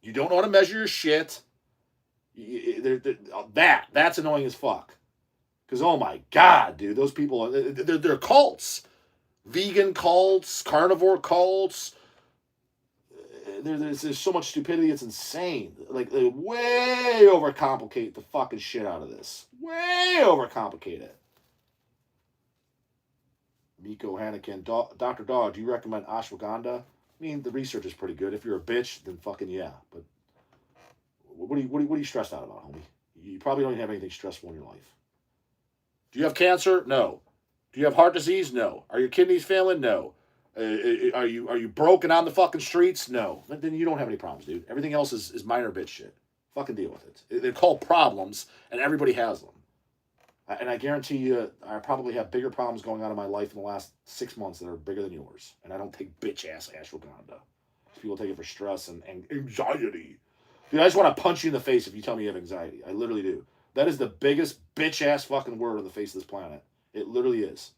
You don't know how to measure your shit. That's annoying as fuck. Because, oh my God, dude, those people, they're cults. Vegan cults, carnivore cults. There's so much stupidity, it's insane. Like, they way overcomplicate the fucking shit out of this. Way overcomplicate it. Miko Hannikin, Dr. Dawg, do you recommend ashwagandha? I mean, the research is pretty good. If you're a bitch, then fucking yeah. But what are you stressed out about, homie? You probably don't have anything stressful in your life. Do you have cancer? No. Do you have heart disease? No. Are your kidneys failing? No. Are you broken on the fucking streets? No. Then you don't have any problems, dude. Everything else is minor bitch shit. Fucking deal with it. They're called problems, and everybody has them. And I guarantee you, I probably have bigger problems going on in my life in the last 6 months that are bigger than yours. And I don't take bitch-ass ashwagandha. People take it for stress and anxiety. Dude, I just want to punch you in the face if you tell me you have anxiety. I literally do. That is the biggest bitch-ass fucking word on the face of this planet. It literally is.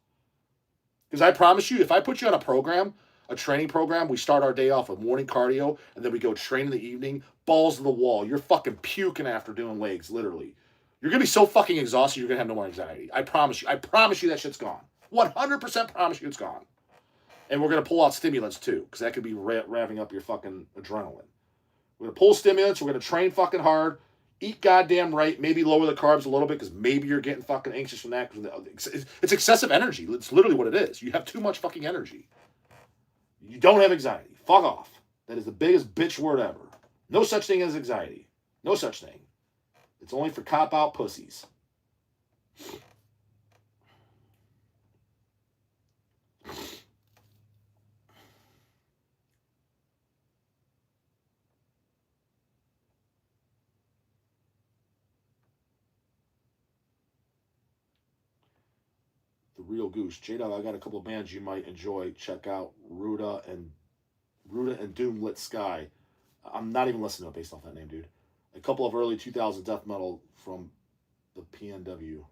Because I promise you, if I put you on a program, a training program, we start our day off with morning cardio, and then we go train in the evening, balls to the wall. You're fucking puking after doing legs, literally. You're going to be so fucking exhausted, you're going to have no more anxiety. I promise you. I promise you that shit's gone. 100% promise you it's gone. And we're going to pull out stimulants, too, because that could be revving up your fucking adrenaline. We're going to pull stimulants. We're going to train fucking hard. Eat goddamn right. Maybe lower the carbs a little bit because maybe you're getting fucking anxious from that. It's excessive energy. It's literally what it is. You have too much fucking energy. You don't have anxiety. Fuck off. That is the biggest bitch word ever. No such thing as anxiety. No such thing. It's only for cop-out pussies. The Real Goose. J-Dog, I got a couple of bands you might enjoy. Check out Ruda and Doom Lit Sky. I'm not even listening to it based off that name, dude. A couple of early 2000 death metal from the PNW.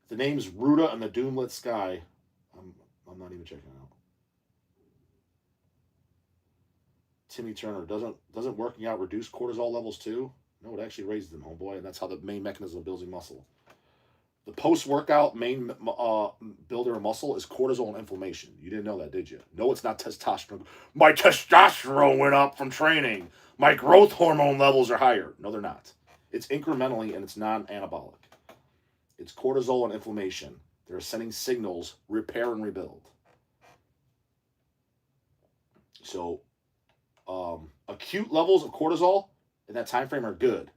The name's Ruda and the Doom Lit Sky. I'm not even checking it out. Timmy Turner, doesn't working out reduce cortisol levels too? No, it actually raises them, homeboy, and that's how the main mechanism of building muscle. The post-workout main builder of muscle is cortisol and inflammation. You didn't know that, did you? No, it's not testosterone. My testosterone went up from training. My growth hormone levels are higher. No, they're not. It's incrementally and it's non-anabolic. It's cortisol and inflammation. They're sending signals, repair and rebuild. So, acute levels of cortisol in that time frame are good.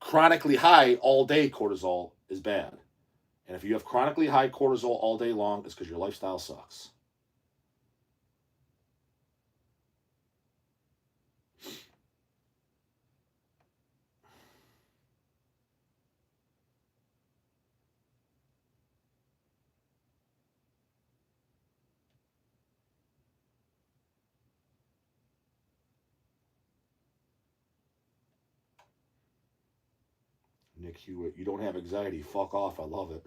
Chronically high all day cortisol is bad. And if you have chronically high cortisol all day long, it's because your lifestyle sucks. Nick Hewitt, you don't have anxiety. Fuck off. I love it.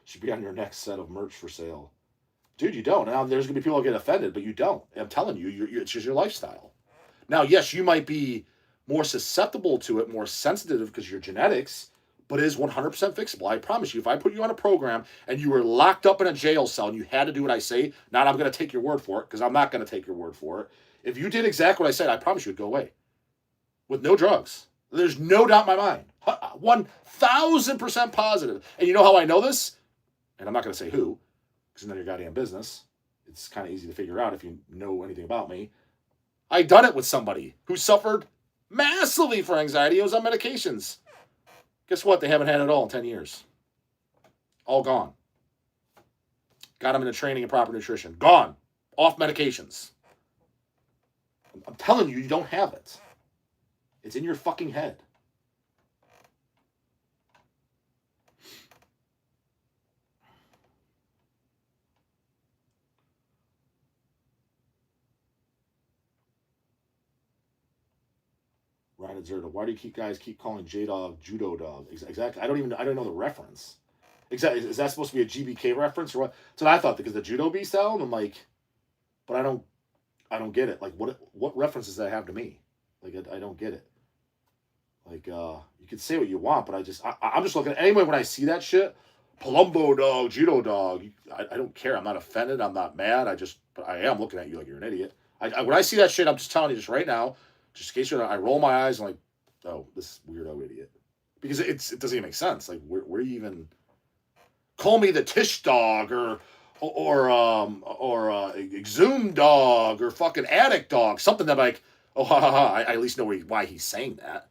Should be on your next set of merch for sale. Dude, you don't. Now, there's going to be people who get offended, but you don't. I'm telling you, it's just your lifestyle. Now, yes, you might be more susceptible to it, more sensitive because of your genetics, but it is 100% fixable. I promise you, if I put you on a program and you were locked up in a jail cell and you had to do what I say, not I'm going to take your word for it because I'm not going to take your word for it. If you did exactly what I said, I promise you it'd go away. With no drugs. There's no doubt in my mind. 1,000% positive. And you know how I know this? And I'm not going to say who, because it's none of your goddamn business. It's kind of easy to figure out if you know anything about me. I done it with somebody who suffered massively for anxiety. It was on medications. Guess what? They haven't had it all in 10 years. All gone. Got them into training and proper nutrition. Gone. Off medications. I'm telling you, you don't have it. It's in your fucking head. Ryan Zerda, why do you guys keep calling J-Dog Judo Dog? Exactly. I don't know the reference. Exactly. Is that supposed to be a GBK reference or what? So I thought because the Judo Beast album, I'm like, but I don't get it. Like what reference does that have to me? Like I don't get it. Like, you can say what you want, but I'm just looking at, anyway, when I see that shit, Palumbo Dog, Judo Dog, I don't care. I'm not offended. I'm not mad. But I am looking at you like you're an idiot. When I see that shit, I'm just telling you just right now, just in case you know, I roll my eyes and like, oh, this weirdo idiot. Because it doesn't even make sense. Like, where you even, call me the TISH Dog or Exhumed Dog or fucking Addict Dog. Something that like, oh, ha, ha, ha. I at least know why he's saying that.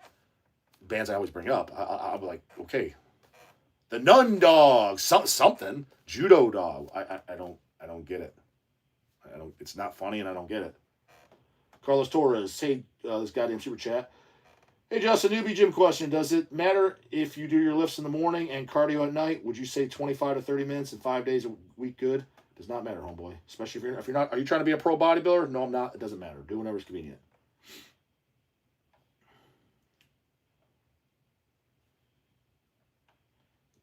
Bands I always bring up, I'll be like, okay, the Nun Dog, something, Judo Dog. I don't get it. It's not funny, and I don't get it. Carlos Torres, hey, this goddamn super chat. Hey, Justin, newbie gym question: does it matter if you do your lifts in the morning and cardio at night? Would you say 25 to 30 minutes and 5 days a week good? Does not matter, homeboy. Especially if you're not. Are you trying to be a pro bodybuilder? No, I'm not. It doesn't matter. Do whatever's convenient.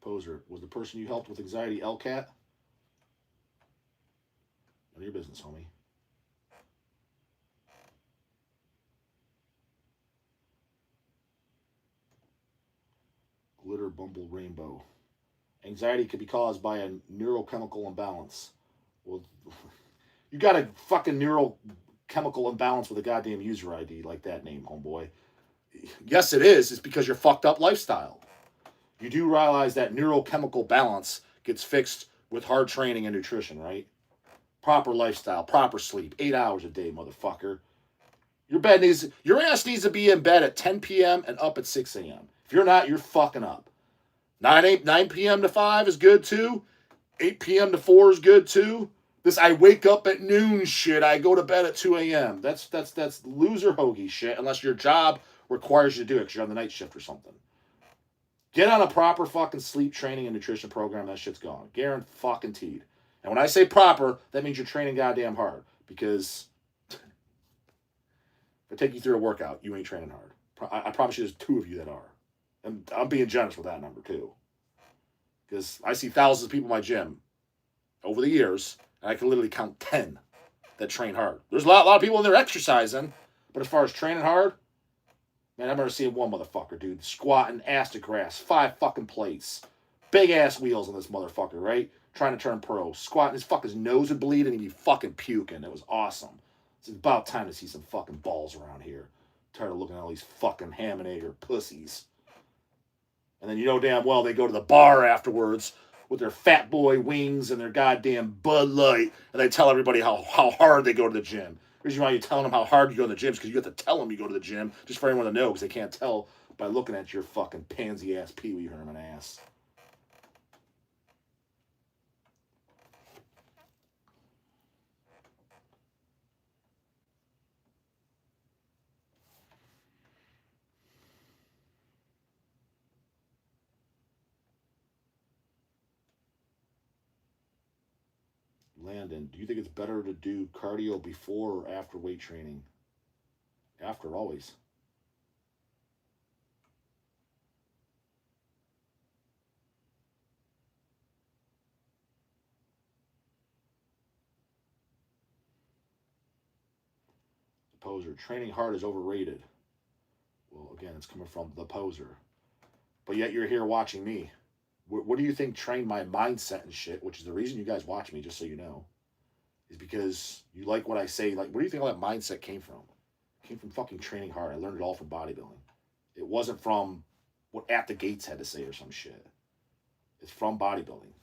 Poser, was the person you helped with anxiety LCAT? None of your business, homie. Glitter Bumble Rainbow. Anxiety could be caused by a neurochemical imbalance. Well, you got a fucking neurochemical imbalance with a goddamn user ID like that name, homeboy. Yes, it is. It's because your fucked up lifestyle. You do realize that neurochemical balance gets fixed with hard training and nutrition, right? Proper lifestyle, proper sleep, 8 hours a day, motherfucker. Your ass needs to be in bed at 10 p.m. and up at 6 a.m. If you're not, you're fucking up. 9 p.m. to 5 is good too. 8 p.m. to 4 is good too. This I wake up at noon shit. I go to bed at 2 a.m. That's loser hoagie shit unless your job requires you to do it because you're on the night shift or something. Get on a proper fucking sleep training and nutrition program. That shit's gone. Guaranteed. And when I say proper, that means you're training goddamn hard. Because if I take you through a workout, you ain't training hard. I promise you there's 2 of you that are. And I'm being generous with that number too. Because I see thousands of people in my gym over the years, and I can literally count 10 that train hard. There's a lot of people in there exercising, but as far as training hard, man, I remember seeing one motherfucker, dude, squatting ass to grass, 5 fucking plates, big ass wheels on this motherfucker, right? Trying to turn pro, squatting, his nose would bleed and he'd be fucking puking. It was awesome. It's about time to see some fucking balls around here. I'm tired of looking at all these fucking ham and egg or pussies. And then you know damn well they go to the bar afterwards with their fat boy wings and their goddamn Bud Light, and they tell everybody how hard they go to the gym. The reason why you're telling them how hard you go to the gym is because you have to tell them you go to the gym, just for everyone to know, because they can't tell by looking at your fucking pansy-ass Pee Wee Herman ass. Landon, do you think it's better to do cardio before or after weight training? After, always. The Poser, training hard is overrated. Well, again, it's coming from the Poser. But yet you're here watching me. What do you think trained my mindset and shit, which is the reason you guys watch me, just so you know, is because you like what I say. Like, where do you think all that mindset came from? It came from fucking training hard. I learned it all from bodybuilding. It wasn't from what At the Gates had to say or some shit. It's from bodybuilding.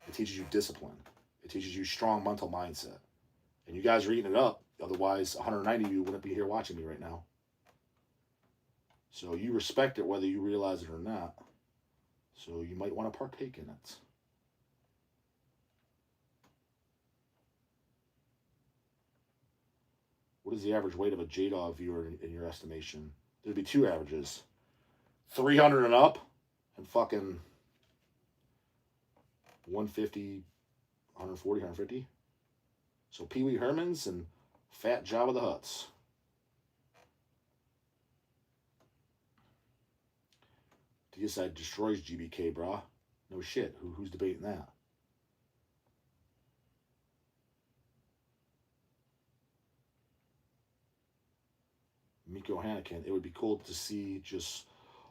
It teaches you discipline. It teaches you strong mental mindset. And you guys are eating it up. Otherwise, 190 of you wouldn't be here watching me right now. So you respect it whether you realize it or not. So you might want to partake in it. What is the average weight of a J-Dawg viewer in your estimation? There'd be 2 averages. 300 and up and fucking 150, 140, 150. So Pee Wee Hermans and Fat Jabba the Hutts. Deicide destroys GBK, brah. No shit. Who's debating that? Miko Hannikin. It would be cool to see just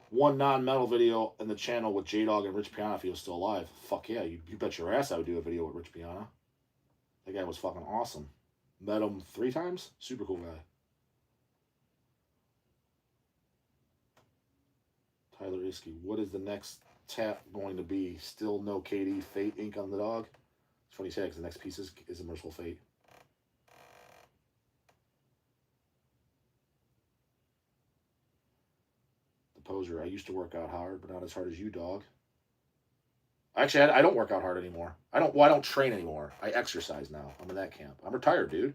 one non-metal video in the channel with J-Dawg and Rich Piana if he was still alive. Fuck yeah. You bet your ass I would do a video with Rich Piana. That guy was fucking awesome. Met him 3 times. Super cool guy. Tyler Iskey, what is the next tap going to be? Still no KD Fate ink on the dog? It's funny you say, because the next piece is a Merciful Fate. The Poser, I used to work out hard, but not as hard as you, dog. Actually, I don't work out hard anymore. I don't train anymore. I exercise now. I'm in that camp. I'm retired, dude.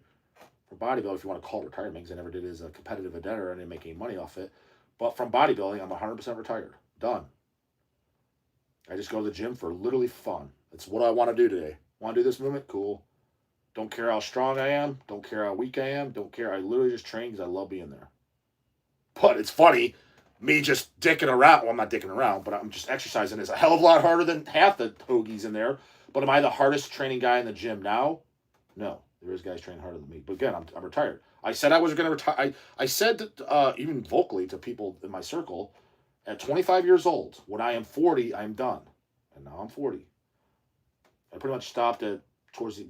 From bodybuilding, if you want to call it retirement, because I never did it as a competitive endeavor. I didn't make any money off it. But from bodybuilding, I'm 100% retired. Done. I just go to the gym for literally fun. That's what I want to do today. Want to do this movement? Cool. Don't care how strong I am. Don't care how weak I am. Don't care. I literally just train because I love being there. But it's funny. me just dicking around. Well, I'm not dicking around, but I'm just exercising is a hell of a lot harder than half the hoagies in there. But am I the hardest training guy in the gym now? No. There is guys training harder than me. But again, I'm retired. I said I was going to retire. I said that, even vocally to people in my circle, at 25 years old, when I am 40, I'm done. And now I'm 40. I pretty much stopped at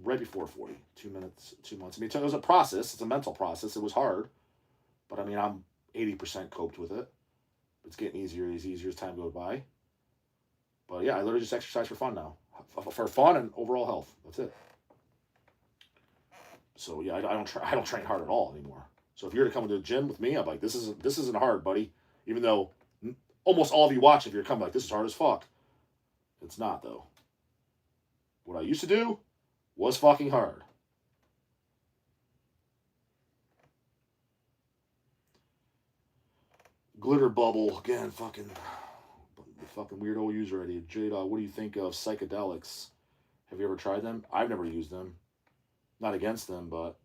right before 40, 2 months. I mean, it was a process. It's a mental process. It was hard. But I mean, I'm 80% coped with it. It's getting easier as time goes by. But yeah, I literally just exercise for fun now. For fun and overall health. That's it. So yeah, I don't train hard at all anymore. So if you're to come to the gym with me, I'm like, this isn't hard, buddy. Even though almost all of you watch, if you're coming like, this is hard as fuck. It's not though. What I used to do was fucking hard. Glitter bubble again, fucking weirdo user idea. J-Dawg, what do you think of psychedelics? Have you ever tried them? I've never used them. Not against them, but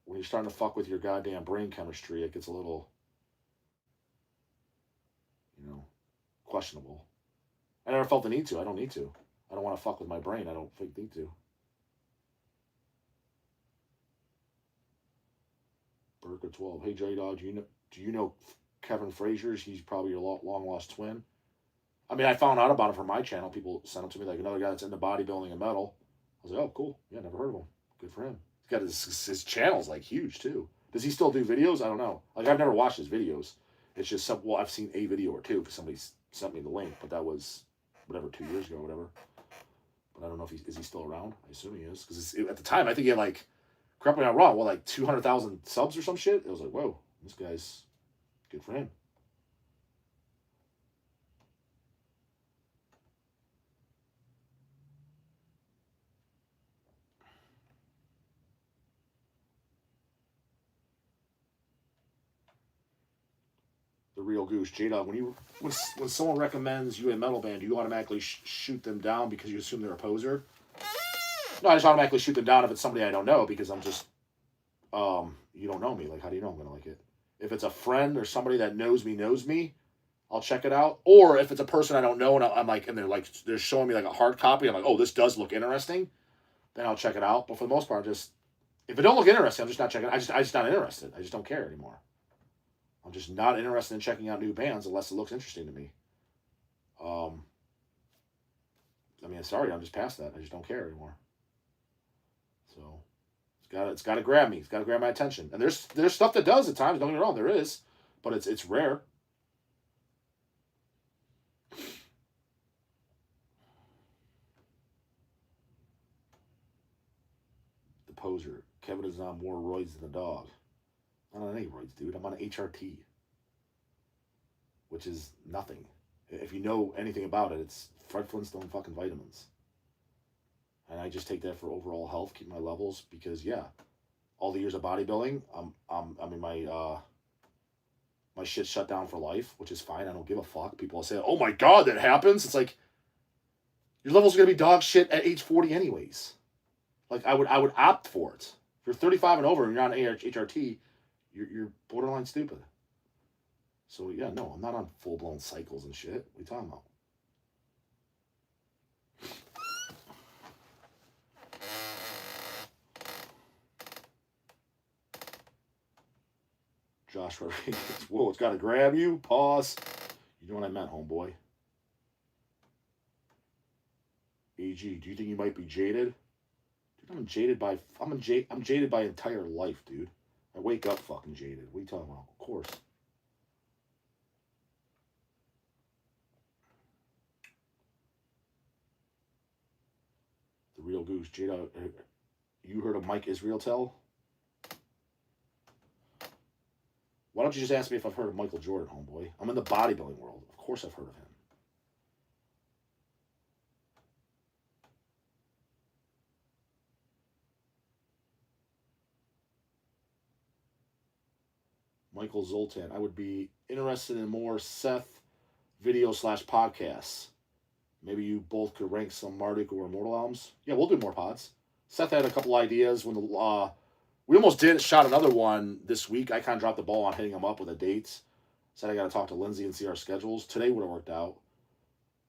when you're starting to fuck with your goddamn brain chemistry, it gets a little, questionable. I never felt the need to. I don't need to. I don't want to fuck with my brain. I don't need to. Burka 12. Hey, J-Dawg, do you know Kevin Frazier's? He's probably your long lost twin. I mean, I found out about him from my channel. People sent him to me, like another guy that's into bodybuilding and metal. I was like, oh, cool. Yeah, never heard of him. Good for him. He's got his channel's like huge too. Does he still do videos? I don't know. Like, I've never watched his videos. It's just I've seen a video or two because somebody sent me the link, but that was whatever 2 years ago or whatever. But I don't know if is he still around. I assume he is because at the time I think he had like, correct me if I'm wrong, like 200,000 subs or some shit. It was like, whoa, this guy's good for him. The real goose. J-Dawg, when someone recommends you a metal band, do you automatically shoot them down because you assume they're a poser? No, I just automatically shoot them down if it's somebody I don't know because I'm just, you don't know me. Like, how do you know I'm going to like it? If it's a friend or somebody that knows me, I'll check it out. Or if it's a person I don't know and I'm like, and they're showing me like a hard copy, I'm like, oh, this does look interesting, then I'll check it out. But for the most part, if it don't look interesting, I'm just not checking. I'm just not interested. I just don't care anymore. I'm just not interested in checking out new bands unless it looks interesting to me. I mean, sorry, I'm just past that. I just don't care anymore. So it's got to grab me. It's got to grab my attention. And there's stuff that does at times. Don't get me wrong, there is, but it's rare. The poser. Kevin is on more roids than the dog. I'm not on any roids, dude. I'm on HRT, which is nothing. If you know anything about it, it's Fred Flintstone fucking vitamins. And I just take that for overall health, keep my levels, because yeah, all the years of bodybuilding, my shit's shut down for life, which is fine. I don't give a fuck. People will say, "Oh my god, that happens." It's like your levels are gonna be dog shit at age 40 anyways. Like I would opt for it. If you're 35 and over and you're on HRT, you're borderline stupid. So yeah, no, I'm not on full blown cycles and shit. What are you talking about? Josh Rodriguez. Whoa, it's got to grab you. Pause. You know what I meant, homeboy. AG, do you think you might be jaded? Dude, I'm jaded by entire life, dude. I wake up fucking jaded. What are you talking about? Of course. The real goose. Jada, you heard of Mike Israel tell? Why don't you just ask me if I've heard of Michael Jordan, homeboy? I'm in the bodybuilding world. Of course I've heard of him. Michael Zoltan. I would be interested in more Seth video / podcasts. Maybe you both could rank some Marduk or Immortal albums. Yeah, we'll do more pods. Seth had a couple ideas when we almost shot another one this week. I kind of dropped the ball on hitting him up with the dates. Said I got to talk to Lindsay and see our schedules. Today would have worked out.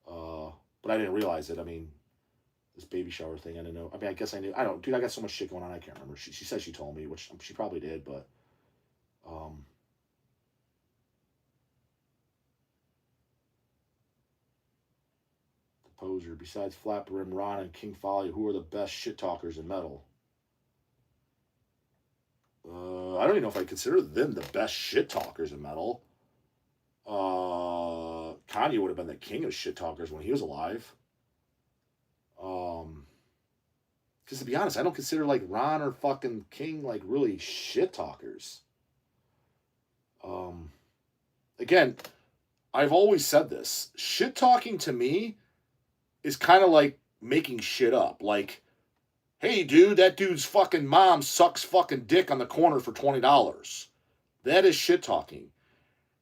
But I didn't realize it. I mean, this baby shower thing, I didn't know. I mean, I guess I knew. I don't, dude, I got so much shit going on, I can't remember. She said she told me, which she probably did, but, the poser, besides Flat Brim, Ron, and King Folly, who are the best shit talkers in metal? I don't even know if I consider them the best shit talkers in metal. Kanye would have been the king of shit talkers when he was alive. Because to be honest, I don't consider like Ron or fucking King like really shit talkers. Again, I've always said this. Shit talking to me is kind of like making shit up. Like, hey, dude, that dude's fucking mom sucks fucking dick on the corner for $20. That is shit talking.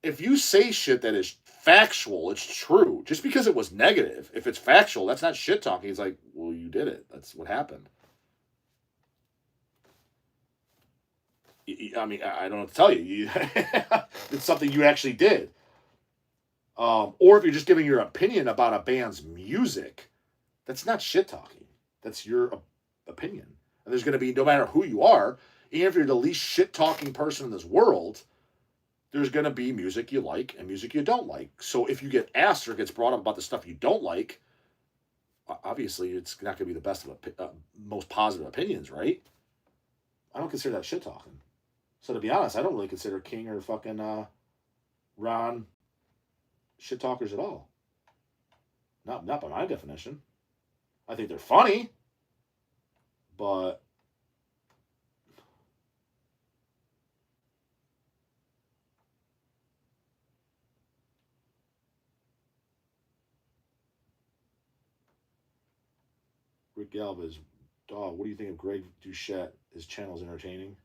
If you say shit that is factual, it's true. Just because it was negative, if it's factual, that's not shit talking. It's like, well, you did it. That's what happened. I mean, I don't know what to tell you. It's something you actually did. Or if you're just giving your opinion about a band's music, that's not shit talking. That's your opinion. And there's going to be, no matter who you are, even if you're the least shit talking person in this world, there's going to be music you like and music you don't like. So if you get asked or gets brought up about the stuff you don't like, obviously it's not going to be the best of most positive opinions, right? I don't consider that shit talking. So to be honest, I don't really consider King or fucking Ron shit talkers at all. Not by my definition. I think they're funny, but Rick Galvez, Dawg, what do you think of Greg Doucette? His channel's entertaining.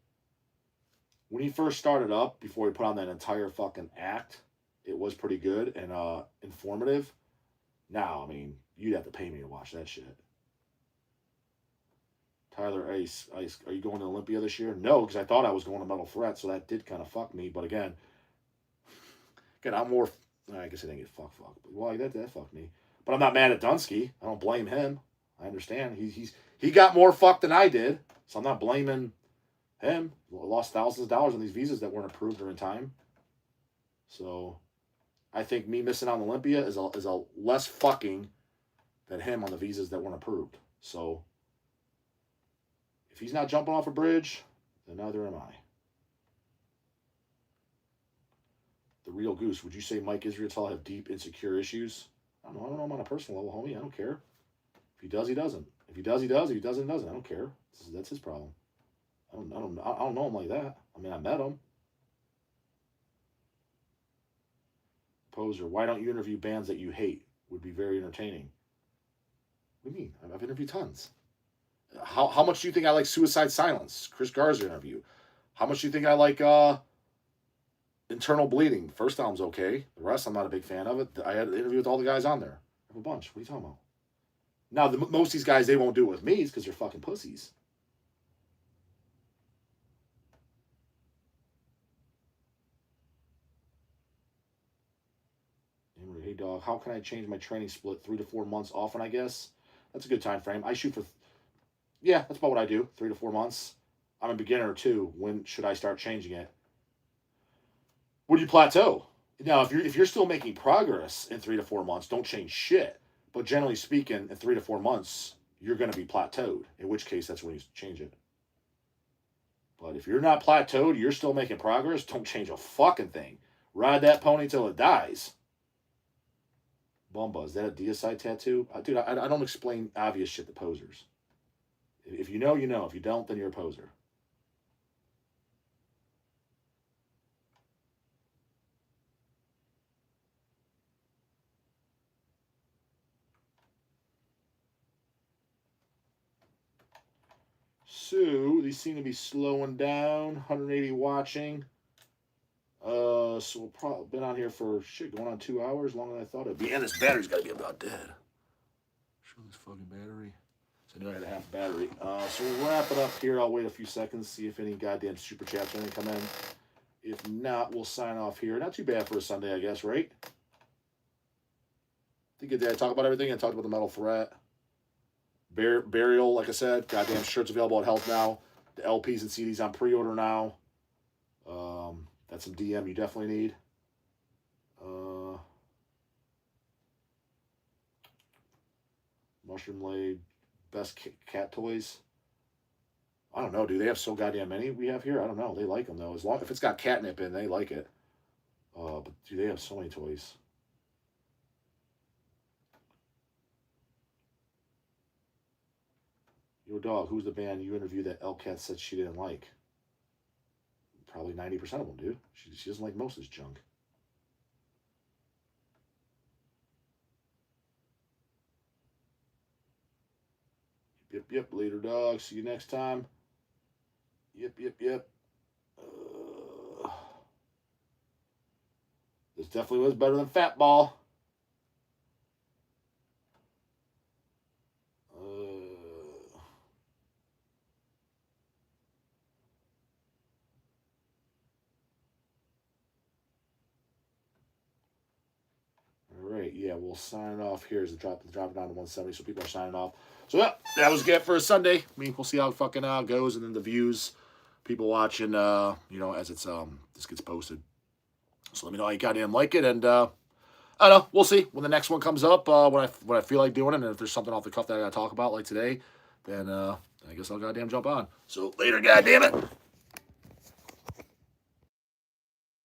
When he first started up, before he put on that entire fucking act, it was pretty good and informative. Now, I mean, you'd have to pay me to watch that shit. Tyler Ice, are you going to Olympia this year? No, because I thought I was going to Metal Threat, so that did kind of fuck me. But again, I'm more. I guess I didn't get fucked. Well, that fucked me. But I'm not mad at Dunski. I don't blame him. I understand. He got more fucked than I did, so I'm not blaming him. Lost thousands of dollars on these visas that weren't approved or in time. So I think me missing out on Olympia is a less fucking than him on the visas that weren't approved. So if he's not jumping off a bridge, then neither am I. The Real Goose, would you say Mike Israetel have deep insecure issues? I don't know him on a personal level, homie. I don't care. If he does, he doesn't. If he does, he does. If he doesn't, he doesn't. I don't care. That's his problem. I don't know him like that. I mean, I met him. Poser, why don't you interview bands that you hate? Would be very entertaining. What do you mean? I've interviewed tons. How much do you think I like Suicide Silence? Chris Garza interview. How much do you think I like Internal Bleeding? First album's okay. The rest, I'm not a big fan of it. I had an interview with all the guys on there. I have a bunch. What are you talking about? Now, most of these guys, they won't do it with me because they're fucking pussies. Hey, Dawg, how can I change my training split? 3 to 4 months often, I guess. That's a good time frame. I shoot for, yeah, that's about what I do. 3 to 4 months. I'm a beginner too. When should I start changing it? Would you plateau? Now, if you're still making progress in 3 to 4 months, don't change shit. But generally speaking, in 3 to 4 months, you're going to be plateaued. In which case, that's when you change it. But if you're not plateaued, you're still making progress, don't change a fucking thing. Ride that pony till it dies. Bumba, is that a Deicide tattoo? Dude, I don't explain obvious shit to posers. If you know, you know. If you don't, then you're a poser. So, these seem to be slowing down. 180 watching. So we'll probably been on here for shit going on 2 hours, longer than I thought it'd be. And this battery's got to be about dead. Show this fucking battery. So I knew I had a half battery. So we'll wrap it up here. I'll wait a few seconds, see if any goddamn super chats or anything come in. If not, we'll sign off here. Not too bad for a Sunday, I guess, right? I think I talk about everything. I talked about the Metal Threat. Burial, like I said. Goddamn shirts available at Health now. The LPs and CDs on pre-order now. That's some DM you definitely need. Mushroom Blade. Best cat toys. I don't know, dude. They have so goddamn many we have here. I don't know. They like them, though. As long if it's got catnip in, they like it. But, dude, they have so many toys. Yo, dog, who's the band you interviewed that Elcat said she didn't like? Probably 90% of them, dude. She doesn't like most of this junk. Yep. Later, dog. See you next time. Yep. This definitely was better than Fat Ball. Alright, yeah, we'll sign off here as the drop it down to 170, so people are signing off. So yeah, that was it for a Sunday. I mean, we'll see how it fucking goes, and then the views, people watching, you know, as it's this gets posted. So let me know how you goddamn like it, and I don't know, we'll see when the next one comes up. When I feel like doing it, and if there's something off the cuff that I gotta talk about like today, then I guess I'll goddamn jump on. So later, goddamn it.